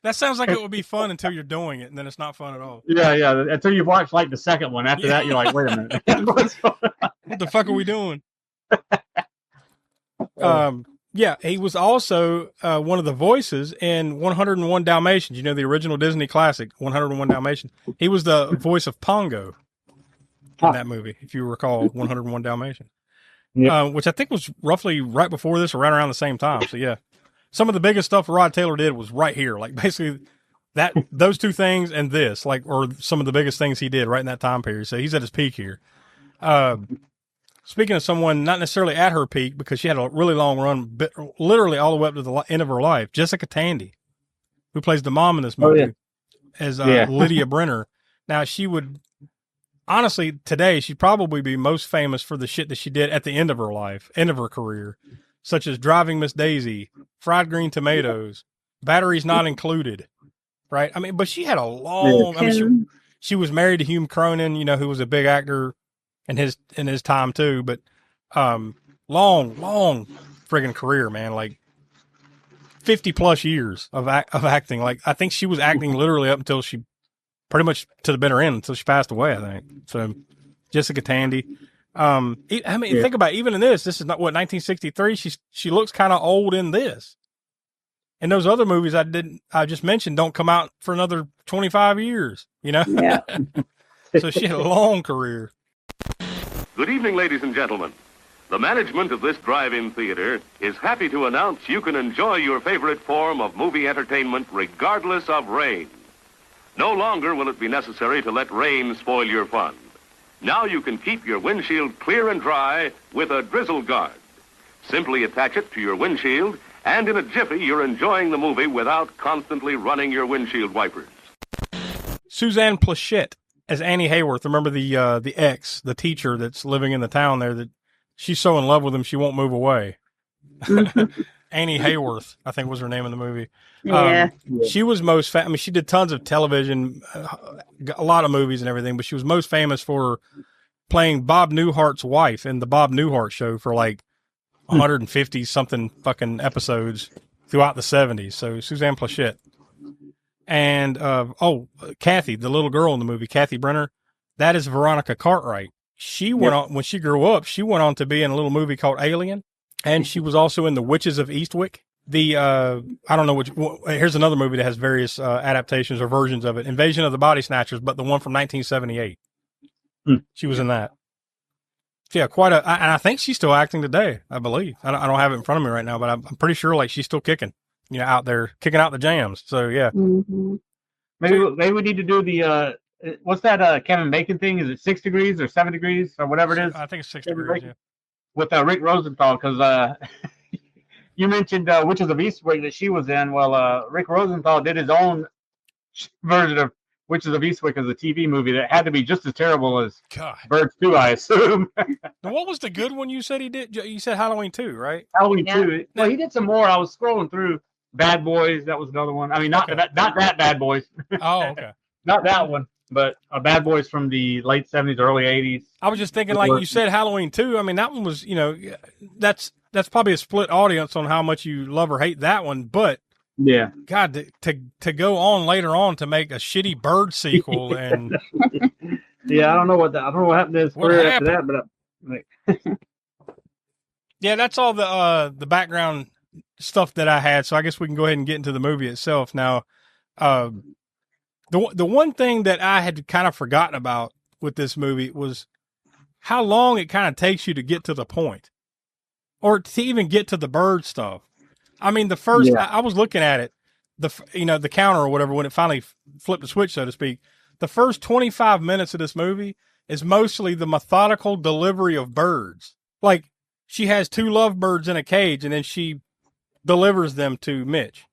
That sounds like it would be fun until you're doing it, and then it's not fun at all. Yeah. Until you've watched like the second one. After that, you're like, wait a minute. What's going on? What the fuck are we doing? Yeah, he was also one of the voices in 101 Dalmatians. You know, the original Disney classic, 101 Dalmatians. He was the voice of Pongo in that movie, if you recall, 101 Dalmatians. Yep. Which I think was roughly right before this or right around the same time. So, yeah. Some of the biggest stuff Rod Taylor did was right here. Like, basically, those two things and this, like, or some of the biggest things he did right in that time period. So, he's at his peak here. Speaking of someone not necessarily at her peak, because she had a really long run, literally all the way up to the end of her life, Jessica Tandy, who plays the mom in this movie, as Lydia Brenner. Now, she would, honestly, today, she'd probably be most famous for the shit that she did at the end of her life, end of her career, such as Driving Miss Daisy, Fried Green Tomatoes, Batteries Not Included, right? I mean, but she had a long, I mean, she was married to Hugh Cronin, you know, who was a big actor in his time too, but long friggin' career, man, like 50 plus years of acting. Like I think she was acting literally up until she pretty much to the bitter end, until she passed away, I think. So Jessica Tandy. I mean, think about it, even in this is not what 1963. She looks kind of old in this. And those other movies I just mentioned don't come out for another 25 years, you know? Yeah. So she had a long career. Good evening, ladies and gentlemen. The management of this drive-in theater is happy to announce you can enjoy your favorite form of movie entertainment regardless of rain. No longer will it be necessary to let rain spoil your fun. Now you can keep your windshield clear and dry with a drizzle guard. Simply attach it to your windshield, and in a jiffy, you're enjoying the movie without constantly running your windshield wipers. Suzanne Plachette as Annie Hayworth. Remember the ex, the teacher that's living in the town there, that she's so in love with him she won't move away. Annie Hayworth, I think was her name in the movie. Yeah. She was I mean, she did tons of television, a lot of movies and everything, but she was most famous for playing Bob Newhart's wife in the Bob Newhart Show for like 150 something fucking episodes throughout the 70s. So Suzanne Plachette. And, Kathy, the little girl in the movie, Kathy Brenner, that is Veronica Cartwright. She went on, when she grew up, she went on to be in a little movie called Alien. And she was also in The Witches of Eastwick. I don't know here's another movie that has various adaptations or versions of it. Invasion of the Body Snatchers, but the one from 1978. She was in that. So yeah, and I think she's still acting today, I believe. I don't have it in front of me right now, but I'm pretty sure like she's still kicking, you know, out there, kicking out the jams. So yeah. Mm-hmm. Maybe we need to do the, what's that Kevin Bacon thing? Is it 6 degrees or 7 degrees or whatever it is? I think it's 6 degrees, yeah. With Rick Rosenthal, because you mentioned Witches of Eastwick that she was in. Well, Rick Rosenthal did his own version of Witches of Eastwick is a TV movie that had to be just as terrible as God. Birds 2, I assume. Now, what was the good one you said he did? You said Halloween 2, right? Halloween 2. Well, he did some more. I was scrolling through Bad Boys. That was another one. I mean, not that Bad Boys. Oh, okay. Not that one, but Bad Boys from the late 70s, early 80s. I was just thinking, like you said, Halloween 2. I mean, that one was, that's probably a split audience on how much you love or hate that one. But yeah, God, to go on later on to make a shitty Bird sequel and yeah, I don't know what happened to his career after that, but yeah, that's all the background stuff that I had. So I guess we can go ahead and get into the movie itself now. The one thing that I had kind of forgotten about with this movie was how long it kind of takes you to get to the point, or to even get to the bird stuff. I mean, the first I was looking at it, the counter or whatever when it finally flipped the switch, so to speak. The first 25 minutes of this movie is mostly the methodical delivery of birds. Like, she has 2 lovebirds in a cage, and then she delivers them to Mitch.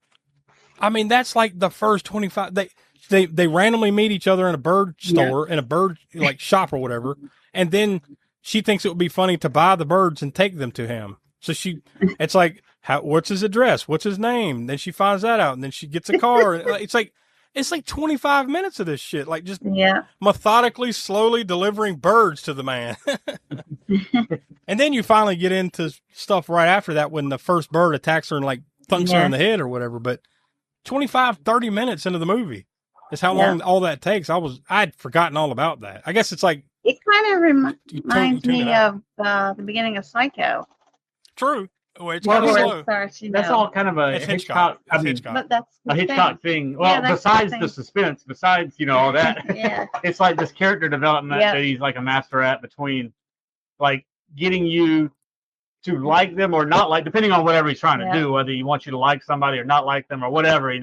I mean, that's like the first 25. They randomly meet each other in a bird store, in a bird like shop or whatever, and then she thinks it would be funny to buy the birds and take them to him. So it's like, what's his address? What's his name? Then she finds that out, and then she gets a car. It's like 25 minutes of this shit, like just methodically, slowly delivering birds to the man. And then you finally get into stuff right after that when the first bird attacks her and like thunks her in the head or whatever. But 25, 30 minutes into the movie is how long all that takes. I'd forgotten all about that. I guess it's like, it kind of reminds me of the beginning of Psycho. True. It's kind of slow. That's all kind of a Hitchcock. But that's a Hitchcock thing. Well, besides the suspense, besides all that, it's like this character development that he's like a master at, between like getting you to like them or not like, depending on whatever he's trying to do, whether he wants you to like somebody or not like them or whatever.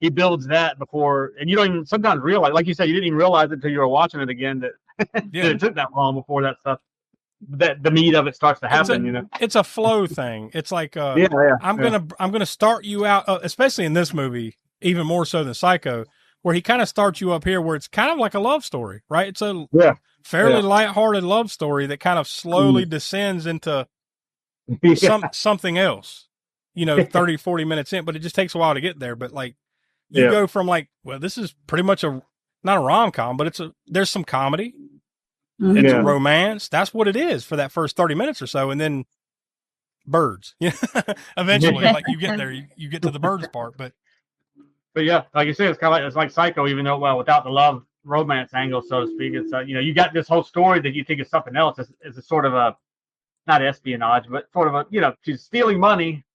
He builds that before, and you don't even sometimes realize, like you said, you didn't even realize it until you were watching it again that it took that long before that stuff. That the meat of it starts to happen. It's a flow thing. It's like I'm gonna start you out, especially in this movie, even more so than Psycho, where he kind of starts you up here, where it's kind of like a love story, right? It's a fairly lighthearted love story that kind of slowly descends into something else. 30, 40 minutes in, but it just takes a while to get there. But like you go from like, well, this is pretty much not a rom-com, but there's some comedy. It's a romance. That's what it is for that first 30 minutes or so. And then birds, eventually, like you get there, you get to the birds part, but yeah, like you said, it's like Psycho, even though, without the love romance angle, so to speak. It's, you got this whole story that you think is something else. It's a sort of a, not espionage, but sort of a, she's stealing money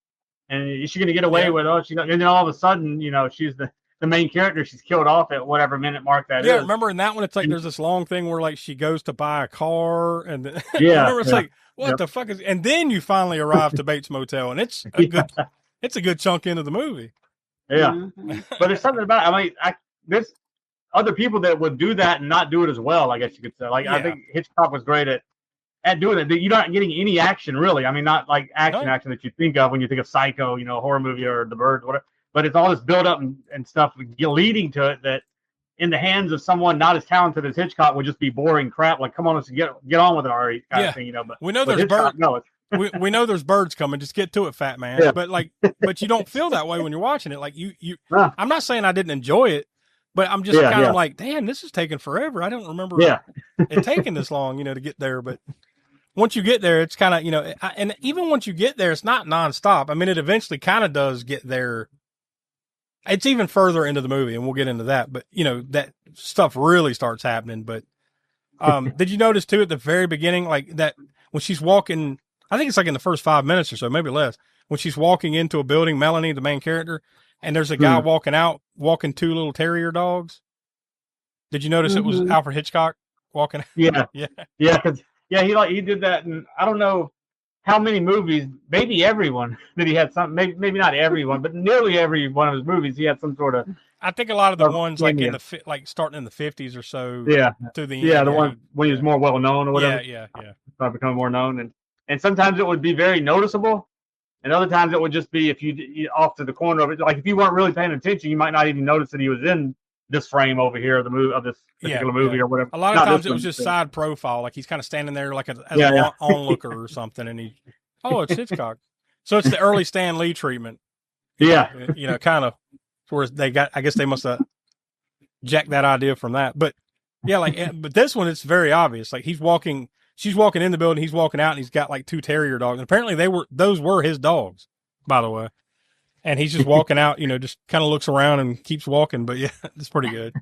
and is she going to get away with it? And then all of a sudden, she's the main character, she's killed off at whatever minute mark that is. Yeah, remember in that one, it's like there's this long thing where like she goes to buy a car, and remember it's like, what the fuck is? And then you finally arrive to Bates Motel, and it's a good chunk into the movie. Yeah, but there's something about it. I mean, there's other people that would do that and not do it as well. I guess you could say. Like I think Hitchcock was great at doing it. You're not getting any action really. I mean, not like action that you think of when you think of Psycho, horror movie or The Birds, whatever. But it's all this build up and stuff leading to it that in the hands of someone not as talented as Hitchcock would just be boring crap. Like, come on, let's get on with it already, kind of thing, But we know there's birds. No, we know there's birds coming. Just get to it, fat man. Yeah. But you don't feel that way when you're watching it. Like I'm not saying I didn't enjoy it, but I'm just kind of like, damn, this is taking forever. I don't remember it taking this long, to get there. But once you get there, it's kind of, and even once you get there, it's not nonstop. I mean, it eventually kind of does get there. It's even further into the movie, and we'll get into that. But that stuff really starts happening. But did you notice too at the very beginning, like that when she's walking? I think it's like in the first 5 minutes or so, maybe less. When she's walking into a building, Melanie, the main character, and there's a guy walking 2 little terrier dogs. Did you notice it was Alfred Hitchcock walking? Yeah. He did that, and I don't know how many movies, maybe everyone that he had some, maybe not everyone, but nearly every one of his movies, he had some sort of. I think a lot of the ones like like starting in the 50s or so. Yeah. To the end, the one when he was more well known or whatever. Yeah. Started becoming more known, and sometimes it would be very noticeable, and other times it would just be if you off to the corner of it. Like if you weren't really paying attention, you might not even notice that he was in this frame over here of the movie of this particular movie or whatever. A lot of times it was just side profile, like he's kind of standing there like as an onlooker or something, and it's Hitchcock. So it's the early Stan Lee treatment. Yeah, kind of where they got. I guess they must have jacked that idea from that. But yeah, but this one it's very obvious. Like she's walking in the building, he's walking out, and he's got like 2 terrier dogs. And apparently those were his dogs, by the way. And he's just walking out, just kind of looks around and keeps walking. But yeah, it's pretty good.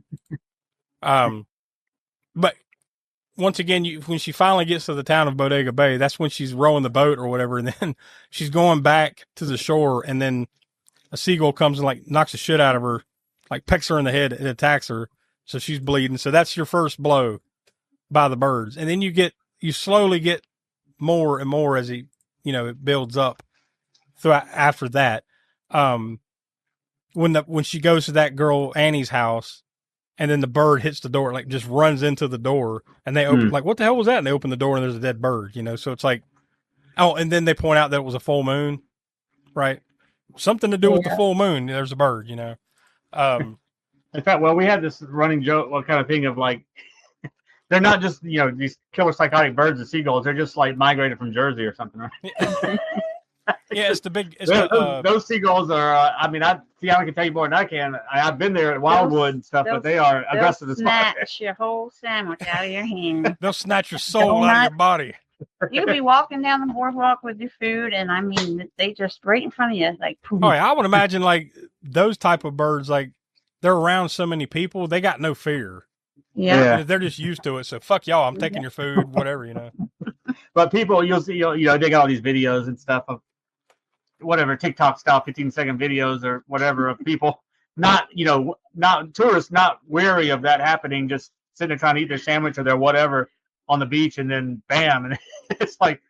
But once again, when she finally gets to the town of Bodega Bay, that's when she's rowing the boat or whatever. And then she's going back to the shore, and then a seagull comes and like knocks the shit out of her, like pecks her in the head and attacks her. So she's bleeding. So that's your first blow by the birds. And then you slowly get more and more as it builds up throughout after that. When she goes to that girl Annie's house, and then the bird hits the door, like just runs into the door, and they open like, what the hell was that? And they open the door, and there's a dead bird. So it's like, and then they point out that it was a full moon, right? Something to do with the full moon. There's a bird. In fact, we had this running joke, kind of thing of like, they're not just these killer psychotic birds and seagulls. They're just like migrated from Jersey or something, right? Yeah, it's the big. Those seagulls are. I can tell you more than I can. I've been there at Wildwood and stuff, but they are aggressive as fuck. Snatch your whole sandwich out of your hand. They'll snatch your soul out of your body. You'll be walking down the boardwalk with your food, and they just right in front of you, like. Poof. Oh yeah, I would imagine like those type of birds, like they're around so many people, they got no fear. Yeah. They're just used to it. So fuck y'all. I'm taking your food, whatever. But people, you'll see, they got all these videos and stuff of whatever TikTok style 15-second videos or whatever of people not tourists not wary of that happening, just sitting there trying to eat their sandwich or their whatever on the beach, and then bam, and it's like,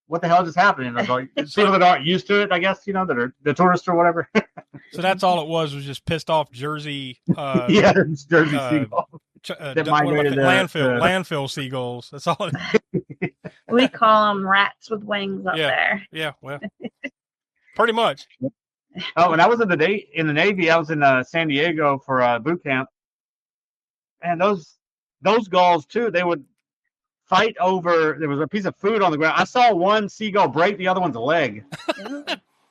what the hell just happened? And like, people that aren't used to it, I guess, that are the tourists or whatever. So that's all it was just pissed off Jersey. It's Jersey seagulls. Landfill seagulls. That's all. We call them rats with wings up there. Yeah, well, pretty much. Oh, when I was in the Navy, I was in San Diego for boot camp, and those gulls too. They would fight over. There was a piece of food on the ground. I saw one seagull break the other one's leg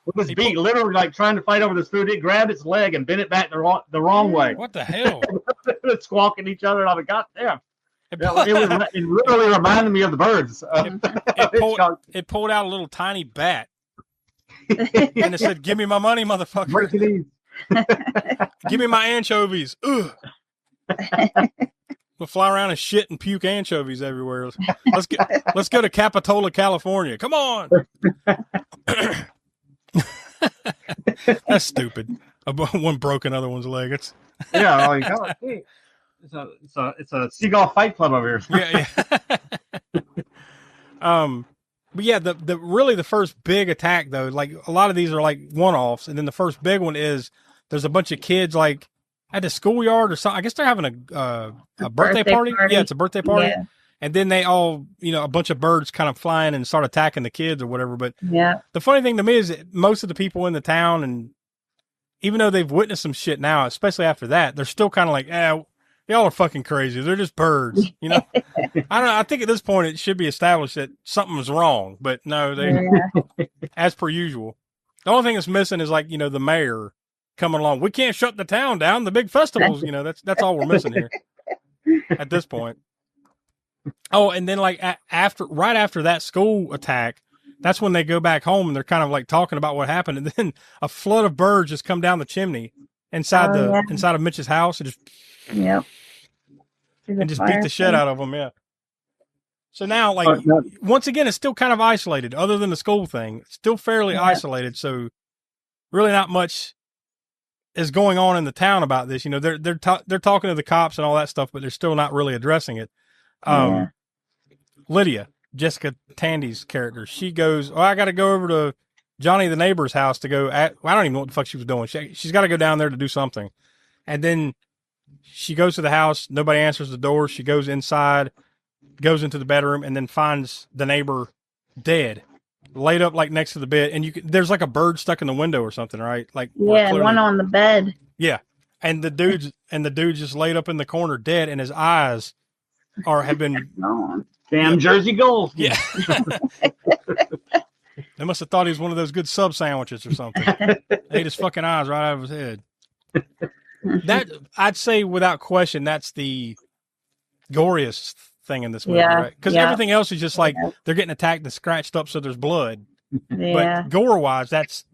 with his beak, literally like trying to fight over this food. It grabbed its leg and bent it back the wrong way. What the hell? It's squawking at each other. And I was like, God damn. It literally reminded me of the birds. It pulled out a little tiny bat. And it said, "Give me my money, motherfucker. Give me my anchovies." Ugh. We'll fly around and shit and puke anchovies everywhere. Let's go to Capitola, California. Come on. That's stupid. One broke another one's leg. It's it's a seagull fight club over here. Yeah. But yeah, the first big attack though, like a lot of these are like one-offs, and then the first big one is there's a bunch of kids like at the schoolyard or something. I guess they're having a birthday party. Yeah, it's a birthday party. Yeah. And then they all, a bunch of birds kind of flying and start attacking the kids or whatever. But the funny thing to me is that most of the people in the town, and even though they've witnessed some shit now, especially after that, they're still kind of like, y'all are fucking crazy. They're just birds, I don't know. I think at this point it should be established that something's wrong, but no, as per usual. The only thing that's missing is like, the mayor coming along. We can't shut the town down. The big festivals, that's all we're missing here at this point. Oh, and then like right after that school attack, that's when they go back home and they're kind of like talking about what happened. And then a flood of birds just come down the chimney inside of Mitch's house and just beat the shit out of them. Yeah. So now, like, once again, it's still kind of isolated other than the school thing. It's still fairly isolated. So really not much is going on in the town about this. They're talking to the cops and all that stuff, but they're still not really addressing it. Lydia, Jessica Tandy's character, she goes, I got to go over to Johnny the neighbor's house to go I don't even know what the fuck she was doing. She's got to go down there to do something. And then she goes to the house. Nobody answers the door. She goes inside, goes into the bedroom, and then finds the neighbor dead, laid up like next to the bed. And there's like a bird stuck in the window or something, right? Like one on the bed. Yeah. and the dude just laid up in the corner dead, and his eyes have been damn Jersey Ghouls. Yeah. They must have thought he was one of those good sub sandwiches or something. Ate his fucking eyes right out of his head. That I'd say without question, that's the goriest thing in this movie, right? Because everything else is just like they're getting attacked and scratched up, so there's blood. Yeah. But gore wise, that's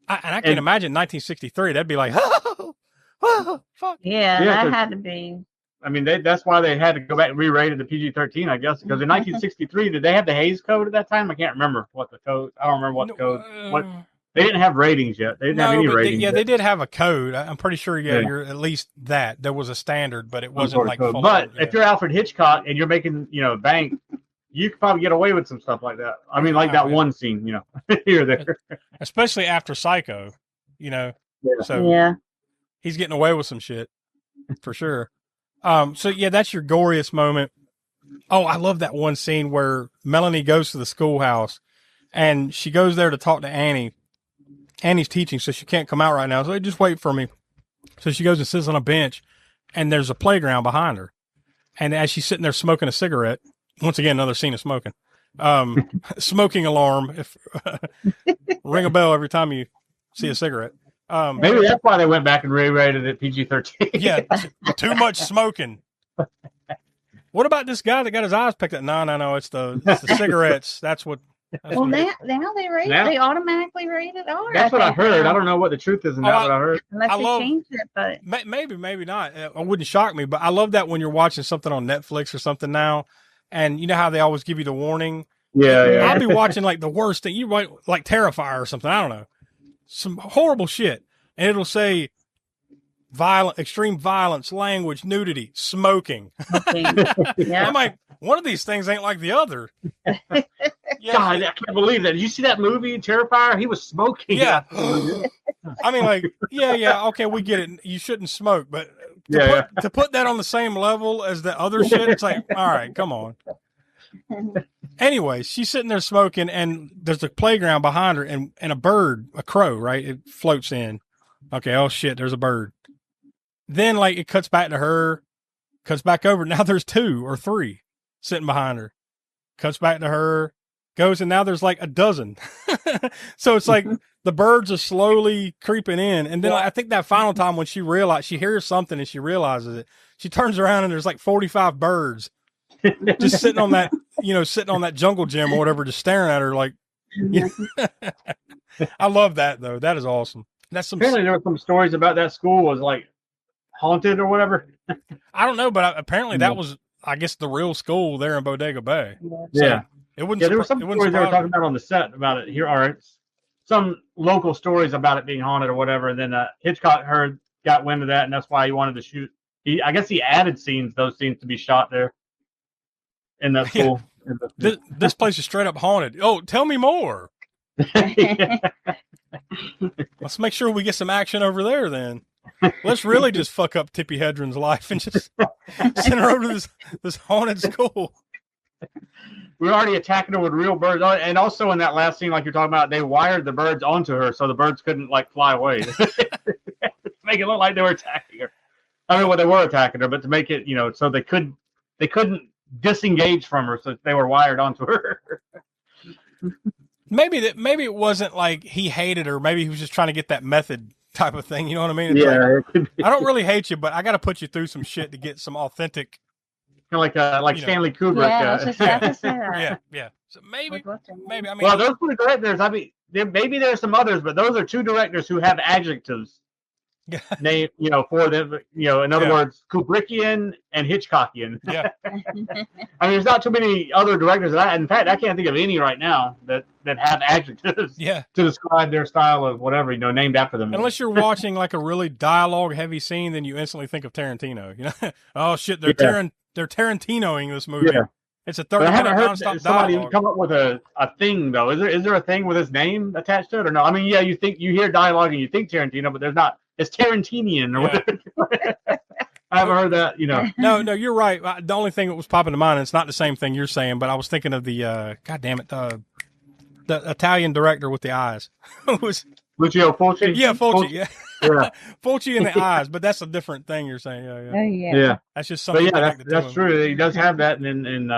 I can imagine 1963. That'd be like, oh, fuck. Yeah, that had to be. I mean, that's why they had to go back and re-rate it to PG-13, I guess, because in 1963, did they have the Hays Code at that time? I can't remember what the code. I don't remember what the code. They didn't have ratings yet. They didn't have any ratings. They did have a code. I'm pretty sure. You're at least that there was a standard, but it wasn't like. But if you're Alfred Hitchcock and you're making bank, you could probably get away with some stuff like that. I mean, like that one scene, here or there. Especially after Psycho, So he's getting away with some shit for sure. So that's your goriest moment. Oh, I love that one scene where Melanie goes to the schoolhouse and she goes there to talk to Annie. Annie's teaching, so she can't come out right now. So just wait for me. So she goes and sits on a bench and there's a playground behind her. And as she's sitting there smoking a cigarette, once again, another scene of smoking, smoking alarm. If ring a bell every time you see a cigarette. Maybe that's why they went back and re-rated it PG-13. Yeah, too much smoking. What about this guy that got his eyes picked up? No. It's the cigarettes. That's what. Well, now they rate. They automatically rate it R. That's what I heard. I don't know what the truth is in that. What I heard. Unless they changed it, but maybe not. It wouldn't shock me. But I love that when you're watching something on Netflix or something now, and you know how they always give you the warning. Yeah. I'll be watching like the worst thing. You might like Terrifier or something. I don't know. Some horrible shit, and it'll say extreme violence, language, nudity, smoking. I'm like, one of these things ain't like the other. God, I can't believe that. Did you see that movie, Terrifier? He was smoking. Yeah. I mean, like, okay, we get it. You shouldn't smoke, but to put that on the same level as the other shit, it's like, all right, come on. Anyway, she's sitting there smoking, and there's a playground behind her, and a bird, a crow, right? It floats in. Okay, oh shit, there's a bird. Then, like, it cuts back to her, cuts back over. Now there's 2 or 3 sitting behind her. Cuts back to her, goes, and now there's like a dozen. So it's like the birds are slowly creeping in. And then I think that final time when she hears something and she realizes it, she turns around and there's like 45 birds just sitting on that jungle gym or whatever, just staring at her like, I love that though. That is awesome. Apparently there were some stories about that school was like haunted or whatever. I don't know, but apparently that was, I guess, the real school there in Bodega Bay. Yeah. So it wouldn't. Yeah, there were some stories they were talking about on the set about it. Here are some local stories about it being haunted or whatever. And then Hitchcock got wind of that, and that's why he wanted to shoot. I guess he added those scenes to be shot there in that school. Yeah. This place is straight up haunted. Oh, tell me more. Let's make sure we get some action over there then. Let's really just fuck up Tippi Hedren's life and just send her over to this haunted school. We're already attacking her with real birds. And also in that last scene, like you're talking about, they wired the birds onto her so the birds couldn't like fly away. Make it look like they were attacking her. I mean, well, they were attacking her, but to make it, so they couldn't disengage from her, so they were wired onto her. Maybe it wasn't like he hated her. Maybe he was just trying to get that method type of thing. You know what I mean? It's I don't really hate you, but I got to put you through some shit to get some authentic. Kind of like Stanley Kubrick. Yeah. So maybe. I mean, well, those two directors. I mean, maybe there's some others, but those are 2 directors who have adjectives. Name, for them. In other words, Kubrickian and Hitchcockian. Yeah. I mean, there's not too many other directors in fact, I can't think of any right now that have adjectives. Yeah. To describe their style of whatever named after them. Unless you're watching like a really dialogue heavy scene, then you instantly think of Tarantino. Oh shit, they're Tarantinoing this movie. Yeah. It's a 30-minute nonstop somebody dialogue. Come up with a thing though. Is there a thing with his name attached to it or no? I mean, yeah, you hear dialogue and you think Tarantino, but there's not. It's Tarantinian or whatever. I haven't heard that. No, you're right. The only thing that was popping to mind, and it's not the same thing you're saying, but I was thinking of the God damn it, the Italian director with the eyes. Was Lucio Fulci? Yeah, Fulci. Yeah. Yeah. Fulci in the eyes, but that's a different thing you're saying. Yeah, Oh, yeah. yeah. That's just But something. yeah, like that's true. He does have that, and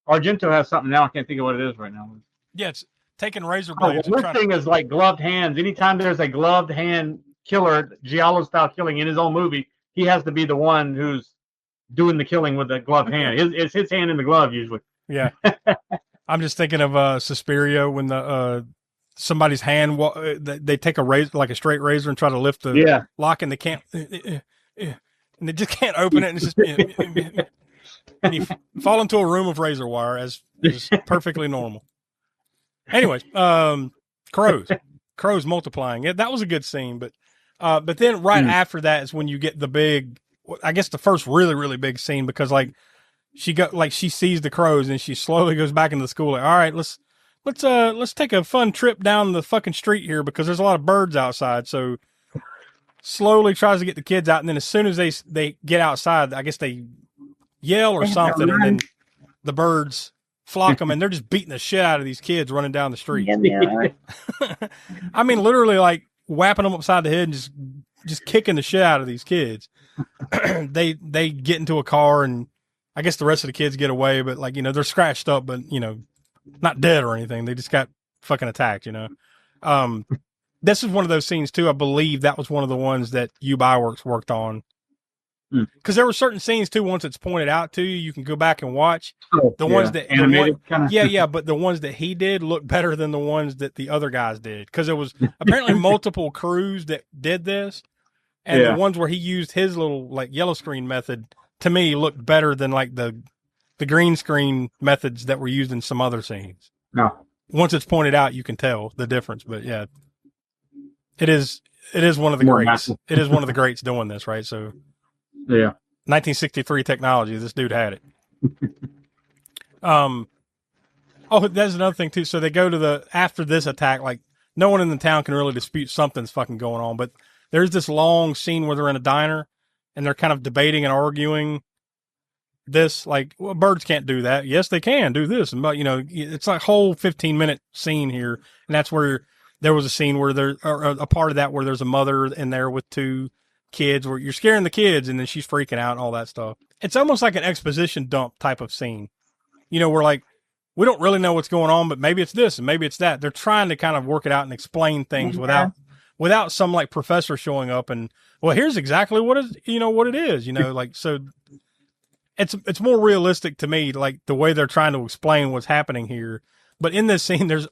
Argento has something now. I can't think of what it is right now. Yeah, it's taking razor Oh, blades. well, this thing is like gloved hands. Anytime there's a gloved hand killer, Giallo style killing in his own movie, he has to be the one who's doing the killing with the gloved hand. It's his hand in the glove usually. Yeah. I'm just thinking of Suspiria when the somebody's hand they take a razor, like a straight razor, and try to lift the lock, and they can't, and they just can't open it, and it's just and you fall into a room of razor wire as is perfectly normal. Anyways, crows multiplying. Yeah, that was a good scene, but then right after that is when you get the big, I guess the first really, really big scene, because like she sees the crows and she slowly goes back into the school. Like, all right, let's take a fun trip down the fucking street here because there's a lot of birds outside. So slowly tries to get the kids out, and then as soon as they get outside, I guess they yell or something, and then the birds flock them, and they're just beating the shit out of these kids running down the street. I mean, literally like whapping them upside the head and just kicking the shit out of these kids. They get into a car, and I guess the rest of the kids get away, but like, they're scratched up, but not dead or anything. They just got fucking attacked, This is one of those scenes too. I believe that was one of the ones that Ubiworks worked on. Because there were certain scenes too. Once it's pointed out to you, you can go back and watch ones that animated kind of. but the ones that he did look better than the ones that the other guys did. Because there was apparently multiple crews that did this, and the ones where he used his little like yellow screen method to me looked better than like the green screen methods that were used in some other scenes. No, once it's pointed out, you can tell the difference. But yeah, it is one of the greats. It is one of the greats doing this, right? So. Yeah. 1963 technology. This dude had it. Oh, that's another thing too. So they go to after this attack, like no one in the town can really dispute something's fucking going on, but there's this long scene where they're in a diner and they're kind of debating and arguing this, like, well, birds can't do that. Yes, they can do this. And, but, it's like a whole 15-minute scene here. And that's where there was a scene where a part of that where there's a mother in there with two kids where you're scaring the kids and then she's freaking out and all that stuff. It's almost like an exposition dump type of scene. We're like, we don't really know what's going on, but maybe it's this and maybe it's that. They're trying to kind of work it out and explain things without some like professor showing up and, well, here's exactly what it is, like, so it's more realistic to me, like the way they're trying to explain what's happening here. But in this scene, there's,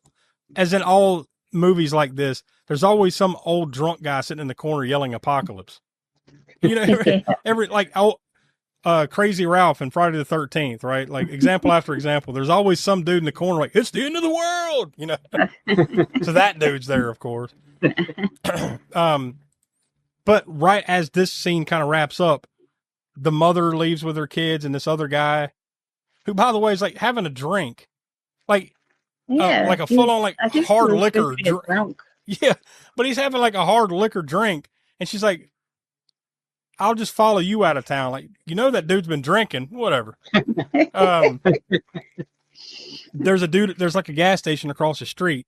as in all movies like this, there's always some old drunk guy sitting in the corner yelling apocalypse. Every like Crazy Ralph and Friday the 13th, right? Like example after example. There's always some dude in the corner like, it's the end of the world, So that dude's there, of course. But right as this scene kind of wraps up, the mother leaves with her kids and this other guy, who, by the way, is like having a drink, like a full on like hard liquor drink. Yeah, but he's having like a hard liquor drink, and she's like, I'll just follow you out of town. Like, that dude's been drinking, whatever. There's like a gas station across the street.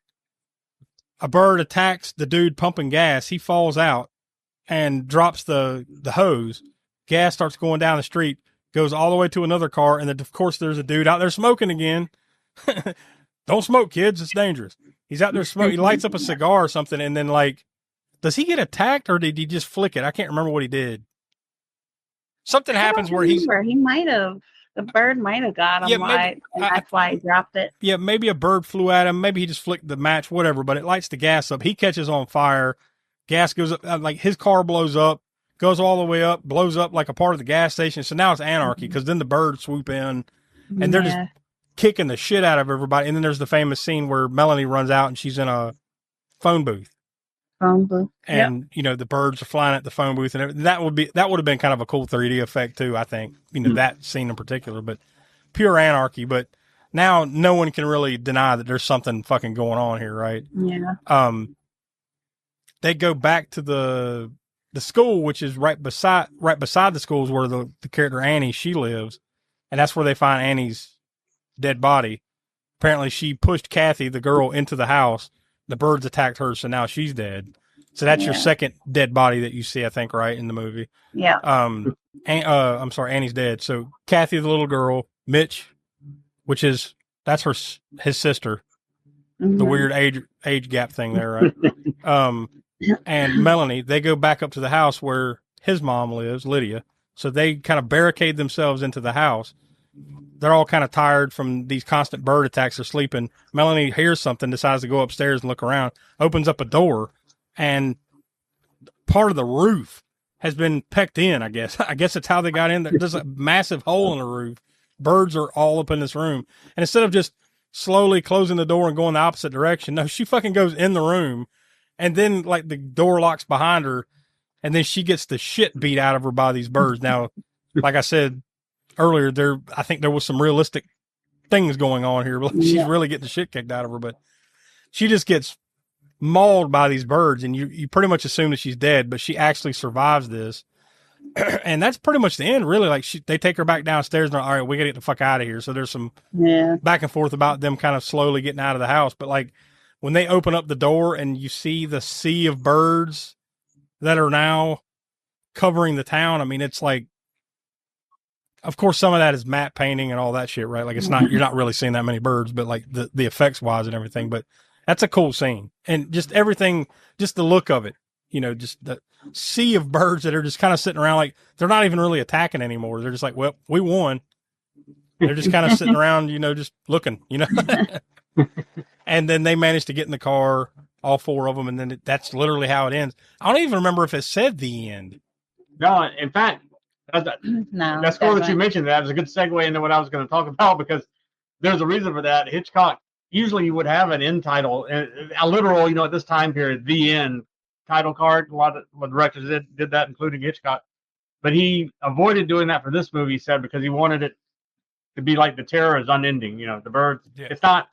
A bird attacks the dude pumping gas. He falls out and drops the hose. Gas starts going down the street, goes all the way to another car. And then of course there's a dude out there smoking again. Don't smoke, kids. It's dangerous. He's out there smoking. He lights up a cigar or something. And then like, does he get attacked or did he just flick it? I can't remember what he did. Something happens where he might have, the bird might have got him, and that's why he dropped it. Yeah, maybe a bird flew at him. Maybe he just flicked the match, whatever, but it lights the gas up. He catches on fire. Gas goes up, like his car blows up, goes all the way up, blows up like a part of the gas station. So now it's anarchy because then the birds swoop in and they're just kicking the shit out of everybody. And then there's the famous scene where Melanie runs out and she's in a phone booth. And the birds are flying at the phone booth, and that would have been kind of a cool 3D effect too. I think that scene in particular, but pure anarchy. But now no one can really deny that there's something fucking going on here, right? Yeah. They go back to the school, which is right beside the schools where the character Annie, she lives, and that's where they find Annie's dead body. Apparently, she pushed Kathy, the girl, into the house. The birds attacked her, so now she's dead. So that's your second dead body that you see, I think, right, in the movie. Yeah. I'm sorry, Annie's dead. So Kathy, the little girl, Mitch, that's his sister, the weird age gap thing there, right? And Melanie, they go back up to the house where his mom lives, Lydia. So they kind of barricade themselves into the house. They're all kind of tired from these constant bird attacks. They're sleeping. Melanie hears something, decides to go upstairs and look around, opens up a door, and part of the roof has been pecked in, I guess. I guess that's how they got in there. There's a massive hole in the roof. Birds are all up in this room. And instead of just slowly closing the door and going the opposite direction, no, she fucking goes in the room, and then like the door locks behind her, and then she gets the shit beat out of her by these birds. Now, like I said earlier, I think there was some realistic things going on here. She's really getting the shit kicked out of her, but she just gets mauled by these birds, and you pretty much assume that she's dead, but she actually survives this. And that's pretty much the end, really. Like they take her back downstairs and they're, all right, we gotta get the fuck out of here. So there's some back and forth about them kind of slowly getting out of the house. But like when they open up the door and you see the sea of birds that are now covering the town, I mean, it's like, of course, some of that is matte painting and all that shit, right? Like you're not really seeing that many birds, but like the effects wise and everything. But that's a cool scene. And just everything, just the look of it, just the sea of birds that are just kind of sitting around, like they're not even really attacking anymore. They're just like, well, we won. They're just kind of sitting around, just looking, and then they managed to get in the car, all four of them. And then that's literally how it ends. I don't even remember if it said the end. No, in fact, that's cool that you mentioned that. It was a good segue into what I was going to talk about, because there's a reason for that. Hitchcock, usually you would have an end title, a literal, at this time period, the end title card. A lot of directors did that, including Hitchcock. But he avoided doing that for this movie, he said, because he wanted it to be like the terror is unending. The birds, it's not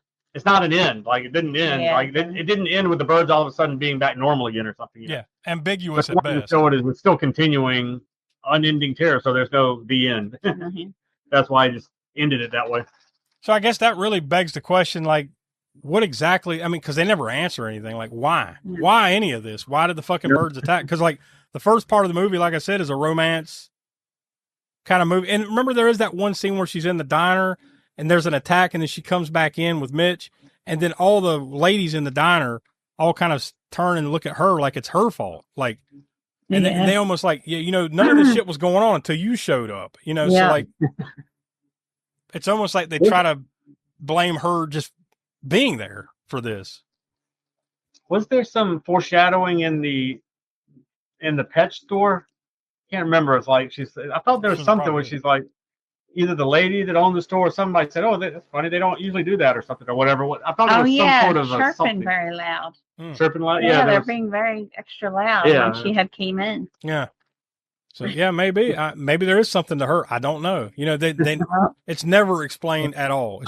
an end. Like it didn't end. Yeah. Like it didn't end with the birds all of a sudden being back normal again or something. Yeah, ambiguous at best. So it is still continuing unending terror. So there's no the end. That's why I just ended it that way. So I guess that really begs the question, like, what exactly? I mean, because they never answer anything. Like, why? Why any of this? Why did the fucking birds attack? Because like the first part of the movie, like I said, is a romance kind of movie. And remember, there is that one scene where she's in the diner and there's an attack, and then she comes back in with Mitch, and then all the ladies in the diner all kind of turn and look at her like it's her fault. Like, and they almost like, none of this shit was going on until you showed up, so like, it's almost like they try to blame her just being there for this. Was there some foreshadowing in the pet store? Can't remember. It's like I thought there was something where she's like, either the lady that owned the store or somebody said, "Oh, that's funny. They don't usually do that," or something, or whatever. I thought it was some sort of chirping something. very loud. Chirping loud. Yeah, they're being very extra loud when she had came in. Yeah. So maybe there is something to her. I don't know. They it's never explained at all.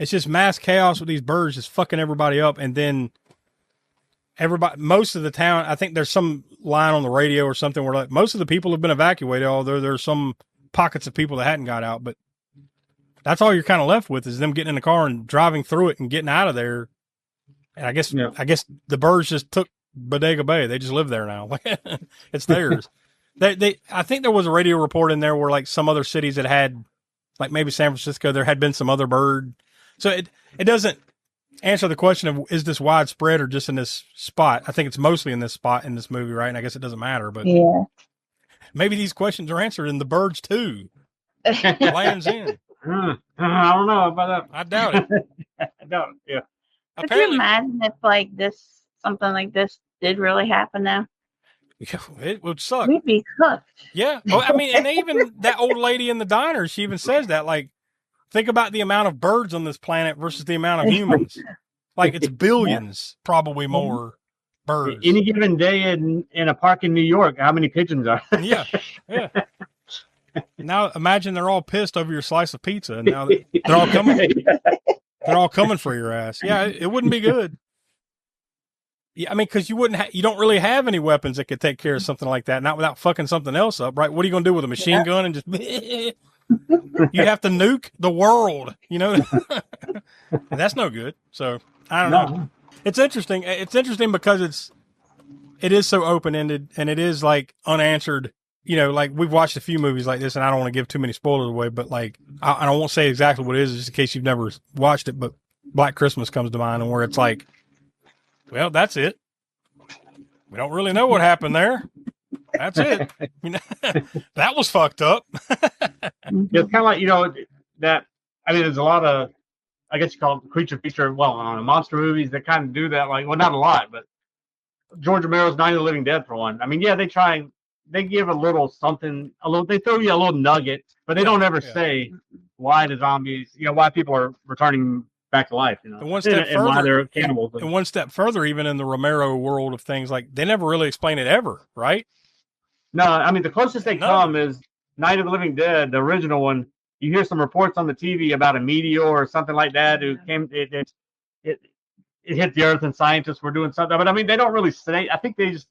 It's just mass chaos with these birds just fucking everybody up, and then most of the town. I think there's some line on the radio or something where like most of the people have been evacuated, although there's some pockets of people that hadn't got out. But that's all you're kind of left with is them getting in the car and driving through it and getting out of there. And I guess the birds just took Bodega Bay. They just live there now. It's theirs. I think there was a radio report in there where like some other cities that had, like maybe San Francisco, there had been some other bird. So it doesn't answer the question of, is this widespread or just in this spot? I think it's mostly in this spot in this movie, right? And I guess it doesn't matter, but maybe these questions are answered in the birds too. Lands in. I don't know about that. I doubt it. I doubt it. Yeah. Could you imagine if like something like this did really happen now? It would suck. We'd be cooked. Yeah. Well, I mean, and even that old lady in the diner, she even says that, like, think about the amount of birds on this planet versus the amount of humans. Like, it's billions, probably more birds. Any given day in a park in New York, how many pigeons are there? Yeah. Now imagine they're all pissed over your slice of pizza, and now they're all coming. They're all coming for your ass. Yeah, it wouldn't be good. Yeah, I mean, because you don't really have any weapons that could take care of something like that. Not without fucking something else up, right? What are you going to do with a machine gun and just? You have to nuke the world, That's no good. So I don't know. It's interesting. It's interesting because it is so open ended, and it is like unanswered. You know, like we've watched a few movies like this, and I don't want to give too many spoilers away, but like I won't say exactly what it is, just in case you've never watched it. But Black Christmas comes to mind, and where it's like, well, that's it. We don't really know what happened there. That's it. You know, that was fucked up. It's kind of like, you know, that, I mean, there's a lot of, I guess you call it creature feature, well, monster movies that kind of do that. Like, well, not a lot, but George Romero's Night of the Living Dead, for one. I mean, yeah, they give a little something, they throw you a little nugget, but they don't ever say why the zombies, you know, why people are returning back to life, you know, and one step and why they're cannibals. And one step further, even in the Romero world of things, like they never really explain it ever, right? No, I mean, the closest they come is Night of the Living Dead, the original one. You hear some reports on the TV about a meteor or something like that who came, it hit the earth and scientists were doing something. But I mean, they don't really say, I think it's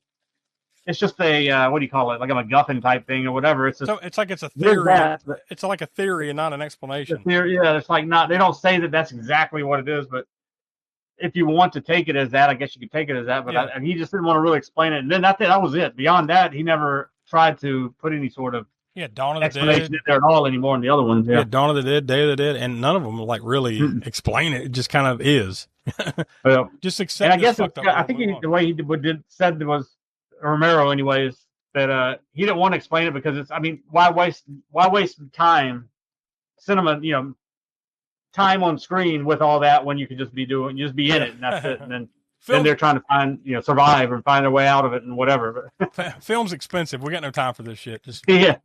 just a, what do you call it? Like a MacGuffin type thing or whatever. It's just, so it's like it's a theory. It's like a theory and not an explanation. Theory, yeah, it's like they don't say that that's exactly what it is, but if you want to take it as that, I guess you could take it as that. But he just didn't want to really explain it. And then that was it. Beyond that, he never tried to put any sort of Dawn of the explanation Dead there at all anymore in the other ones. Yeah, Dawn of the Dead, Day of the Dead, and none of them like really explain it. It just kind of is. Well, just accept. And I guess I think the way he said was Romero, anyways, that he didn't want to explain it because it's. I mean, why waste time, cinema, you know, time on screen with all that when you could just be in it, and that's it. And then they're trying to find, you know, survive and find their way out of it and whatever. But film's expensive. We got no time for this shit. Just yeah.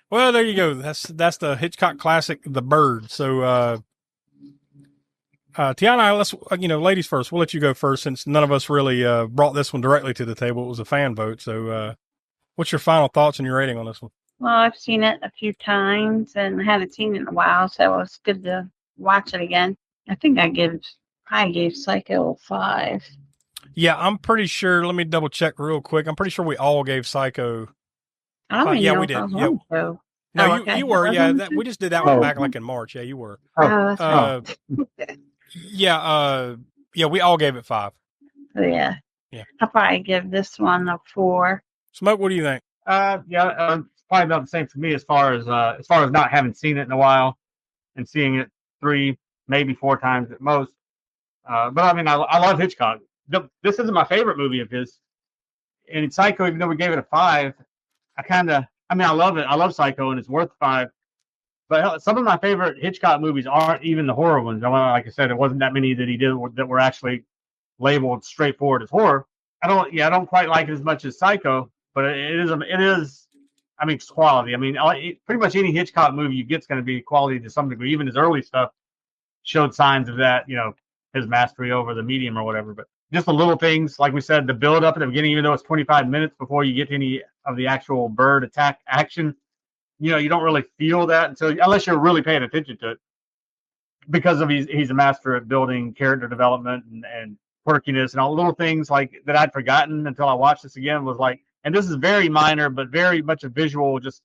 Well, there you go. That's the Hitchcock classic, The Bird. So, Tiana, let's, you know, ladies first. We'll let you go first since none of us really brought this one directly to the table. It was a fan vote. So, what's your final thoughts and your rating on this one? Well, I've seen it a few times and I haven't seen it in a while, so it was good to watch it again. I think I gave Psycho a 5. Yeah, I'm pretty sure. Let me double check real quick. I'm pretty sure we all gave Psycho. I don't yeah, know we if did. I was Yeah. wrong, so. No, okay. you were. Yeah, we just did that one back like in March. Yeah, you were. Oh, that's right. Yeah, we all gave it 5. Yeah. I'll probably give this one a 4. Smoke, what do you think? It's probably about the same for me as far as not having seen it in a while and seeing it 3, maybe 4 times at most. But I mean, I love Hitchcock. This isn't my favorite movie of his. And in Psycho, even though we gave it a 5, I love it. I love Psycho, and it's worth 5. But some of my favorite Hitchcock movies aren't even the horror ones. Like I said, it wasn't that many that he did that were actually labeled straightforward as horror. I don't quite like it as much as Psycho, but it is. I mean, it's quality. I mean, pretty much any Hitchcock movie you get is going to be quality to some degree. Even his early stuff showed signs of that. You know, his mastery over the medium or whatever. But just the little things, like we said, the build up at the beginning, even though it's 25 minutes before you get to any of the actual bird attack action, you know, you don't really feel that unless you're really paying attention to it, because he's a master at building character development and quirkiness and all the little things like that I'd forgotten until I watched this again. Was like, and this is very minor, but very much a visual, just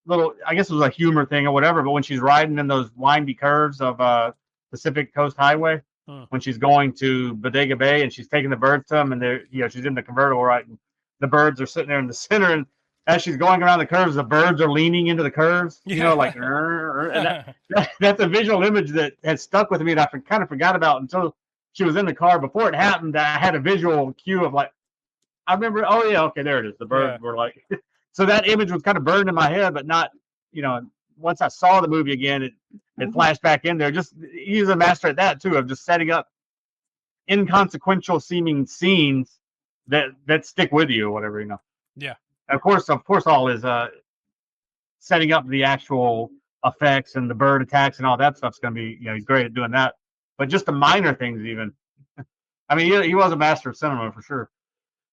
little, I guess it was a humor thing or whatever. But when she's riding in those windy curves of Pacific Coast Highway, when she's going to Bodega Bay and she's taking the birds to them, and they're, you know, she's in the convertible, right? And the birds are sitting there in the center, and as she's going around the curves, the birds are leaning into the curves, you know, like, and that's a visual image that has stuck with me that I kind of forgot about until she was in the car. Before it happened, I had a visual cue of like, I remember, oh yeah, okay, there it is. The birds were like, so that image was kind of burned in my head, but not, you know, once I saw the movie again, it flashed back in there. Just, he's a master at that too, of just setting up inconsequential seeming scenes that stick with you or whatever, you know. Yeah. Of course, all is setting up the actual effects and the bird attacks and all that stuff's going to be, you know, he's great at doing that. But just the minor things, even. I mean, he was a master of cinema for sure.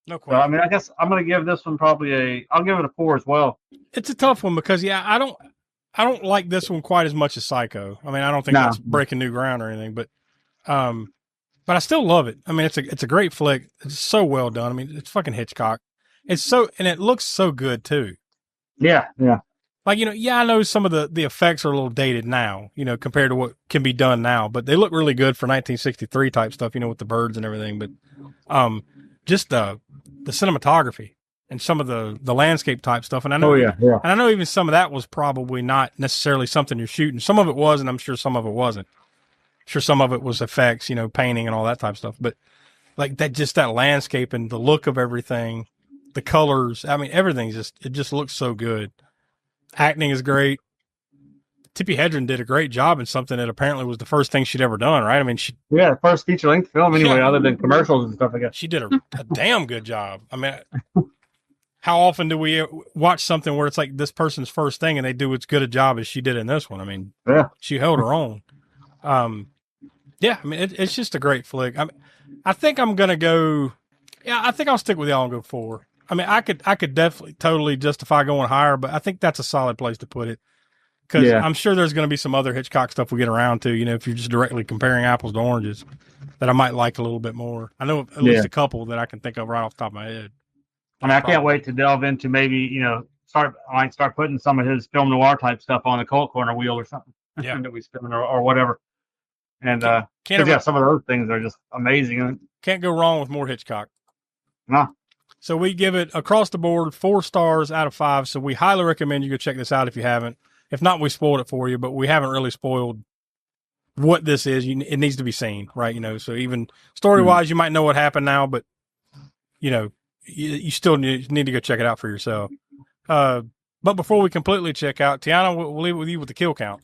No question. So, I mean, I guess I'm going to give this one probably I'll give it a 4 as well. It's a tough one because I don't like this one quite as much as Psycho. I mean, I don't think that's breaking new ground or anything, but I still love it. I mean, it's a great flick. It's so well done. I mean, it's fucking Hitchcock. It's so, and it looks so good too. Yeah. Like, I know some of the effects are a little dated now, compared to what can be done now, but they look really good for 1963 type stuff, with the birds and everything. But just the cinematography and some of the landscape type stuff. And I know, yeah. and I know even some of that was probably not necessarily something you're shooting. Some of it was, and I'm sure some of it wasn't. Sure, some of it was effects, painting and all that type of stuff. But like that landscape and the look of everything, the colors. I mean, it just looks so good. Acting is great. Tippi Hedren did a great job in something that apparently was the first thing she'd ever done, right? I mean, first feature length film anyway, other than commercials and stuff like that. She did a damn good job. I mean, how often do we watch something where it's like this person's first thing and they do as good a job as she did in this one? I mean, she held her own. I mean, it's just a great flick. I think I'm gonna go. Yeah, I think I'll stick with y'all and go 4. I mean, I could definitely totally justify going higher, but I think that's a solid place to put it. Because I'm sure there's going to be some other Hitchcock stuff we get around to, if you're just directly comparing apples to oranges, that I might like a little bit more. I know at least a couple that I can think of right off the top of my head. I mean, I can't wait to delve into maybe, start putting some of his film noir type stuff on the Cult Corner wheel or something. Yeah. That we spin or whatever. And some of those things are just amazing. Can't go wrong with more Hitchcock. No. So we give it across the board 4 stars out of 5. So we highly recommend you go check this out if you haven't. If not, we spoiled it for you, but we haven't really spoiled what this is. It needs to be seen, right? So even story-wise, you might know what happened now, but, you still need to go check it out for yourself. But before we completely check out, Tiana, we'll leave it with you with the kill count.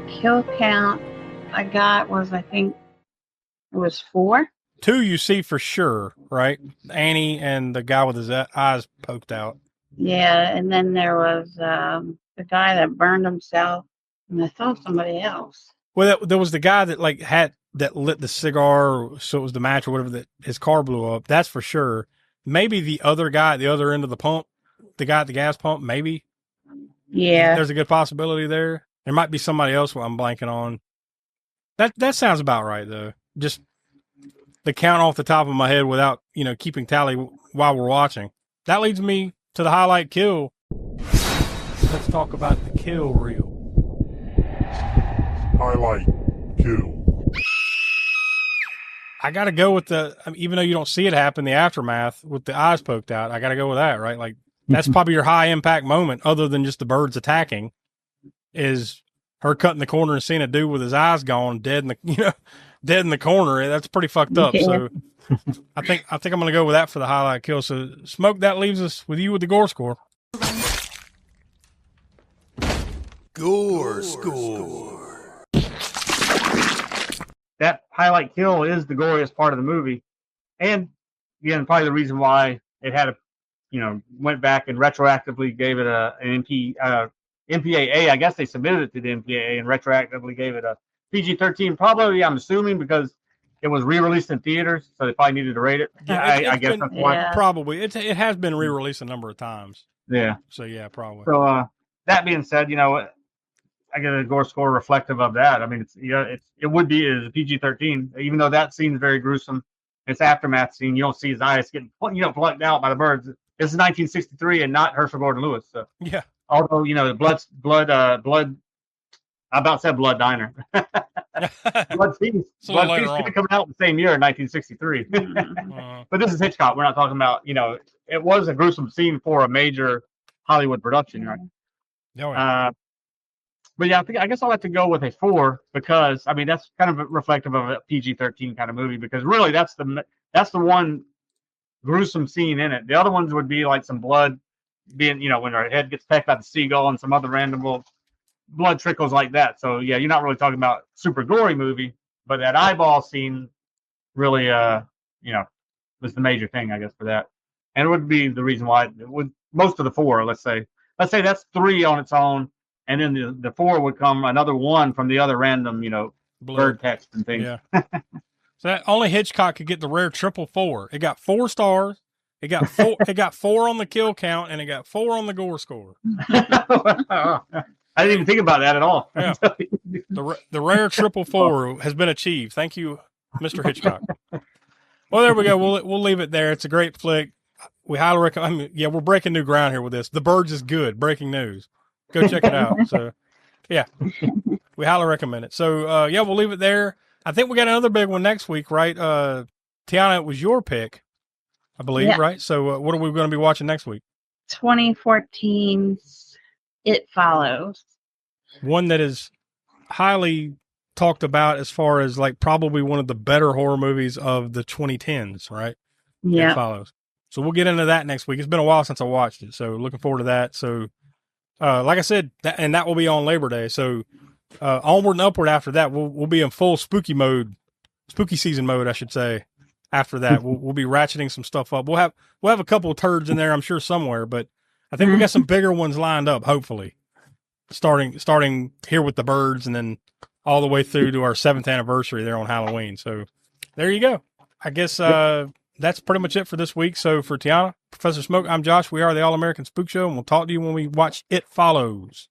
Kill count I got was, I think it was 4. 2 you see for sure, right? Annie and the guy with his eyes poked out. Yeah, and then there was the guy that burned himself, and I thought somebody else. Well, there was the guy that that lit the cigar, so it was the match or whatever, that his car blew up. That's for sure. Maybe the other guy at the other end of the pump, the guy at the gas pump, maybe. Yeah. There's a good possibility there. There might be somebody else I'm blanking on. That sounds about right, though. Just the count off the top of my head without, keeping tally while we're watching. That leads me to the highlight kill. Let's talk about the kill reel. Highlight kill. I got to go with even though you don't see it happen, the aftermath with the eyes poked out, I got to go with that, right? Like, that's probably your high impact moment, other than just the birds attacking, is her cutting the corner and seeing a dude with his eyes gone, dead in the corner. That's pretty fucked up. Yeah. So I think I'm going to go with that for the highlight kill. So Smoke, that leaves us with you with the gore score. Gore score. That highlight kill is the goriest part of the movie. And again, probably the reason why it had went back and retroactively gave it an MPAA. I guess they submitted it to the MPAA and retroactively gave it a PG-13. Probably, I'm assuming, because it was re-released in theaters, so they probably needed to rate it. Yeah, I guess that's why. Probably. It has been re-released a number of times. Yeah. So, yeah, probably. So, that being said, I get a gore score reflective of that. I mean, it would be a PG-13, even though that scene's very gruesome. It's aftermath scene. You don't see his eyes getting plucked out by the birds. This is 1963 and not Herschel Gordon Lewis. So yeah. Although blood. I about said Blood Diner. Blood Feast. Blood Feast could come out the same year in 1963. But this is Hitchcock. We're not talking about. It was a gruesome scene for a major Hollywood production, right? No. But yeah, I guess I'll have to go with a 4 because that's kind of reflective of a PG-13 kind of movie, because really that's the one gruesome scene in it. The other ones would be like some blood being, when her head gets pecked by the seagull and some other random little blood trickles like that. So yeah, you're not really talking about super gory movie, but that eyeball scene really, was the major thing, I guess, for that. And it would be the reason why it would, most of the 4, let's say that's 3 on its own. And then the 4 would come another 1 from the other random, bird text and things. Yeah. So that only Hitchcock could get the rare triple 4. It got 4 stars. It got 4. It got 4 on the kill count, and it got 4 on the gore score. I didn't even think about that at all. Yeah. The rare triple 4 has been achieved. Thank you, Mr. Hitchcock. Well, there we go. We'll leave it there. It's a great flick. We highly recommend. I mean, yeah, we're breaking new ground here with this. The Birds is good. Breaking news. Go check it out. So, yeah, we highly recommend it. So, yeah, we'll leave it there. I think we got another big one next week, right? Tiana, it was your pick, I believe, right? So, what are we going to be watching next week? 2014's It Follows. One that is highly talked about as far as like probably one of the better horror movies of the 2010s, right? Yeah. It Follows. So we'll get into that next week. It's been a while since I watched it, so looking forward to that. So, like I said, that will be on Labor Day. So, onward and upward after that, we'll be in full spooky season mode, I should say. After that, we'll be ratcheting some stuff up. We'll have a couple of turds in there, I'm sure somewhere, but I think we got some bigger ones lined up. Hopefully, starting here with the Birds, and then all the way through to our 7th anniversary there on Halloween. So, there you go. I guess that's pretty much it for this week. So for Tiana, Professor Smoke, I'm Josh. We are the All American Spook Show, and we'll talk to you when we watch It Follows.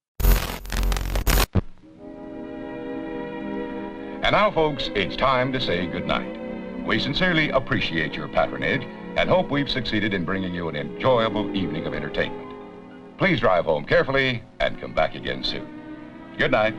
And now, folks, it's time to say goodnight. We sincerely appreciate your patronage and hope we've succeeded in bringing you an enjoyable evening of entertainment. Please drive home carefully and come back again soon. Good night.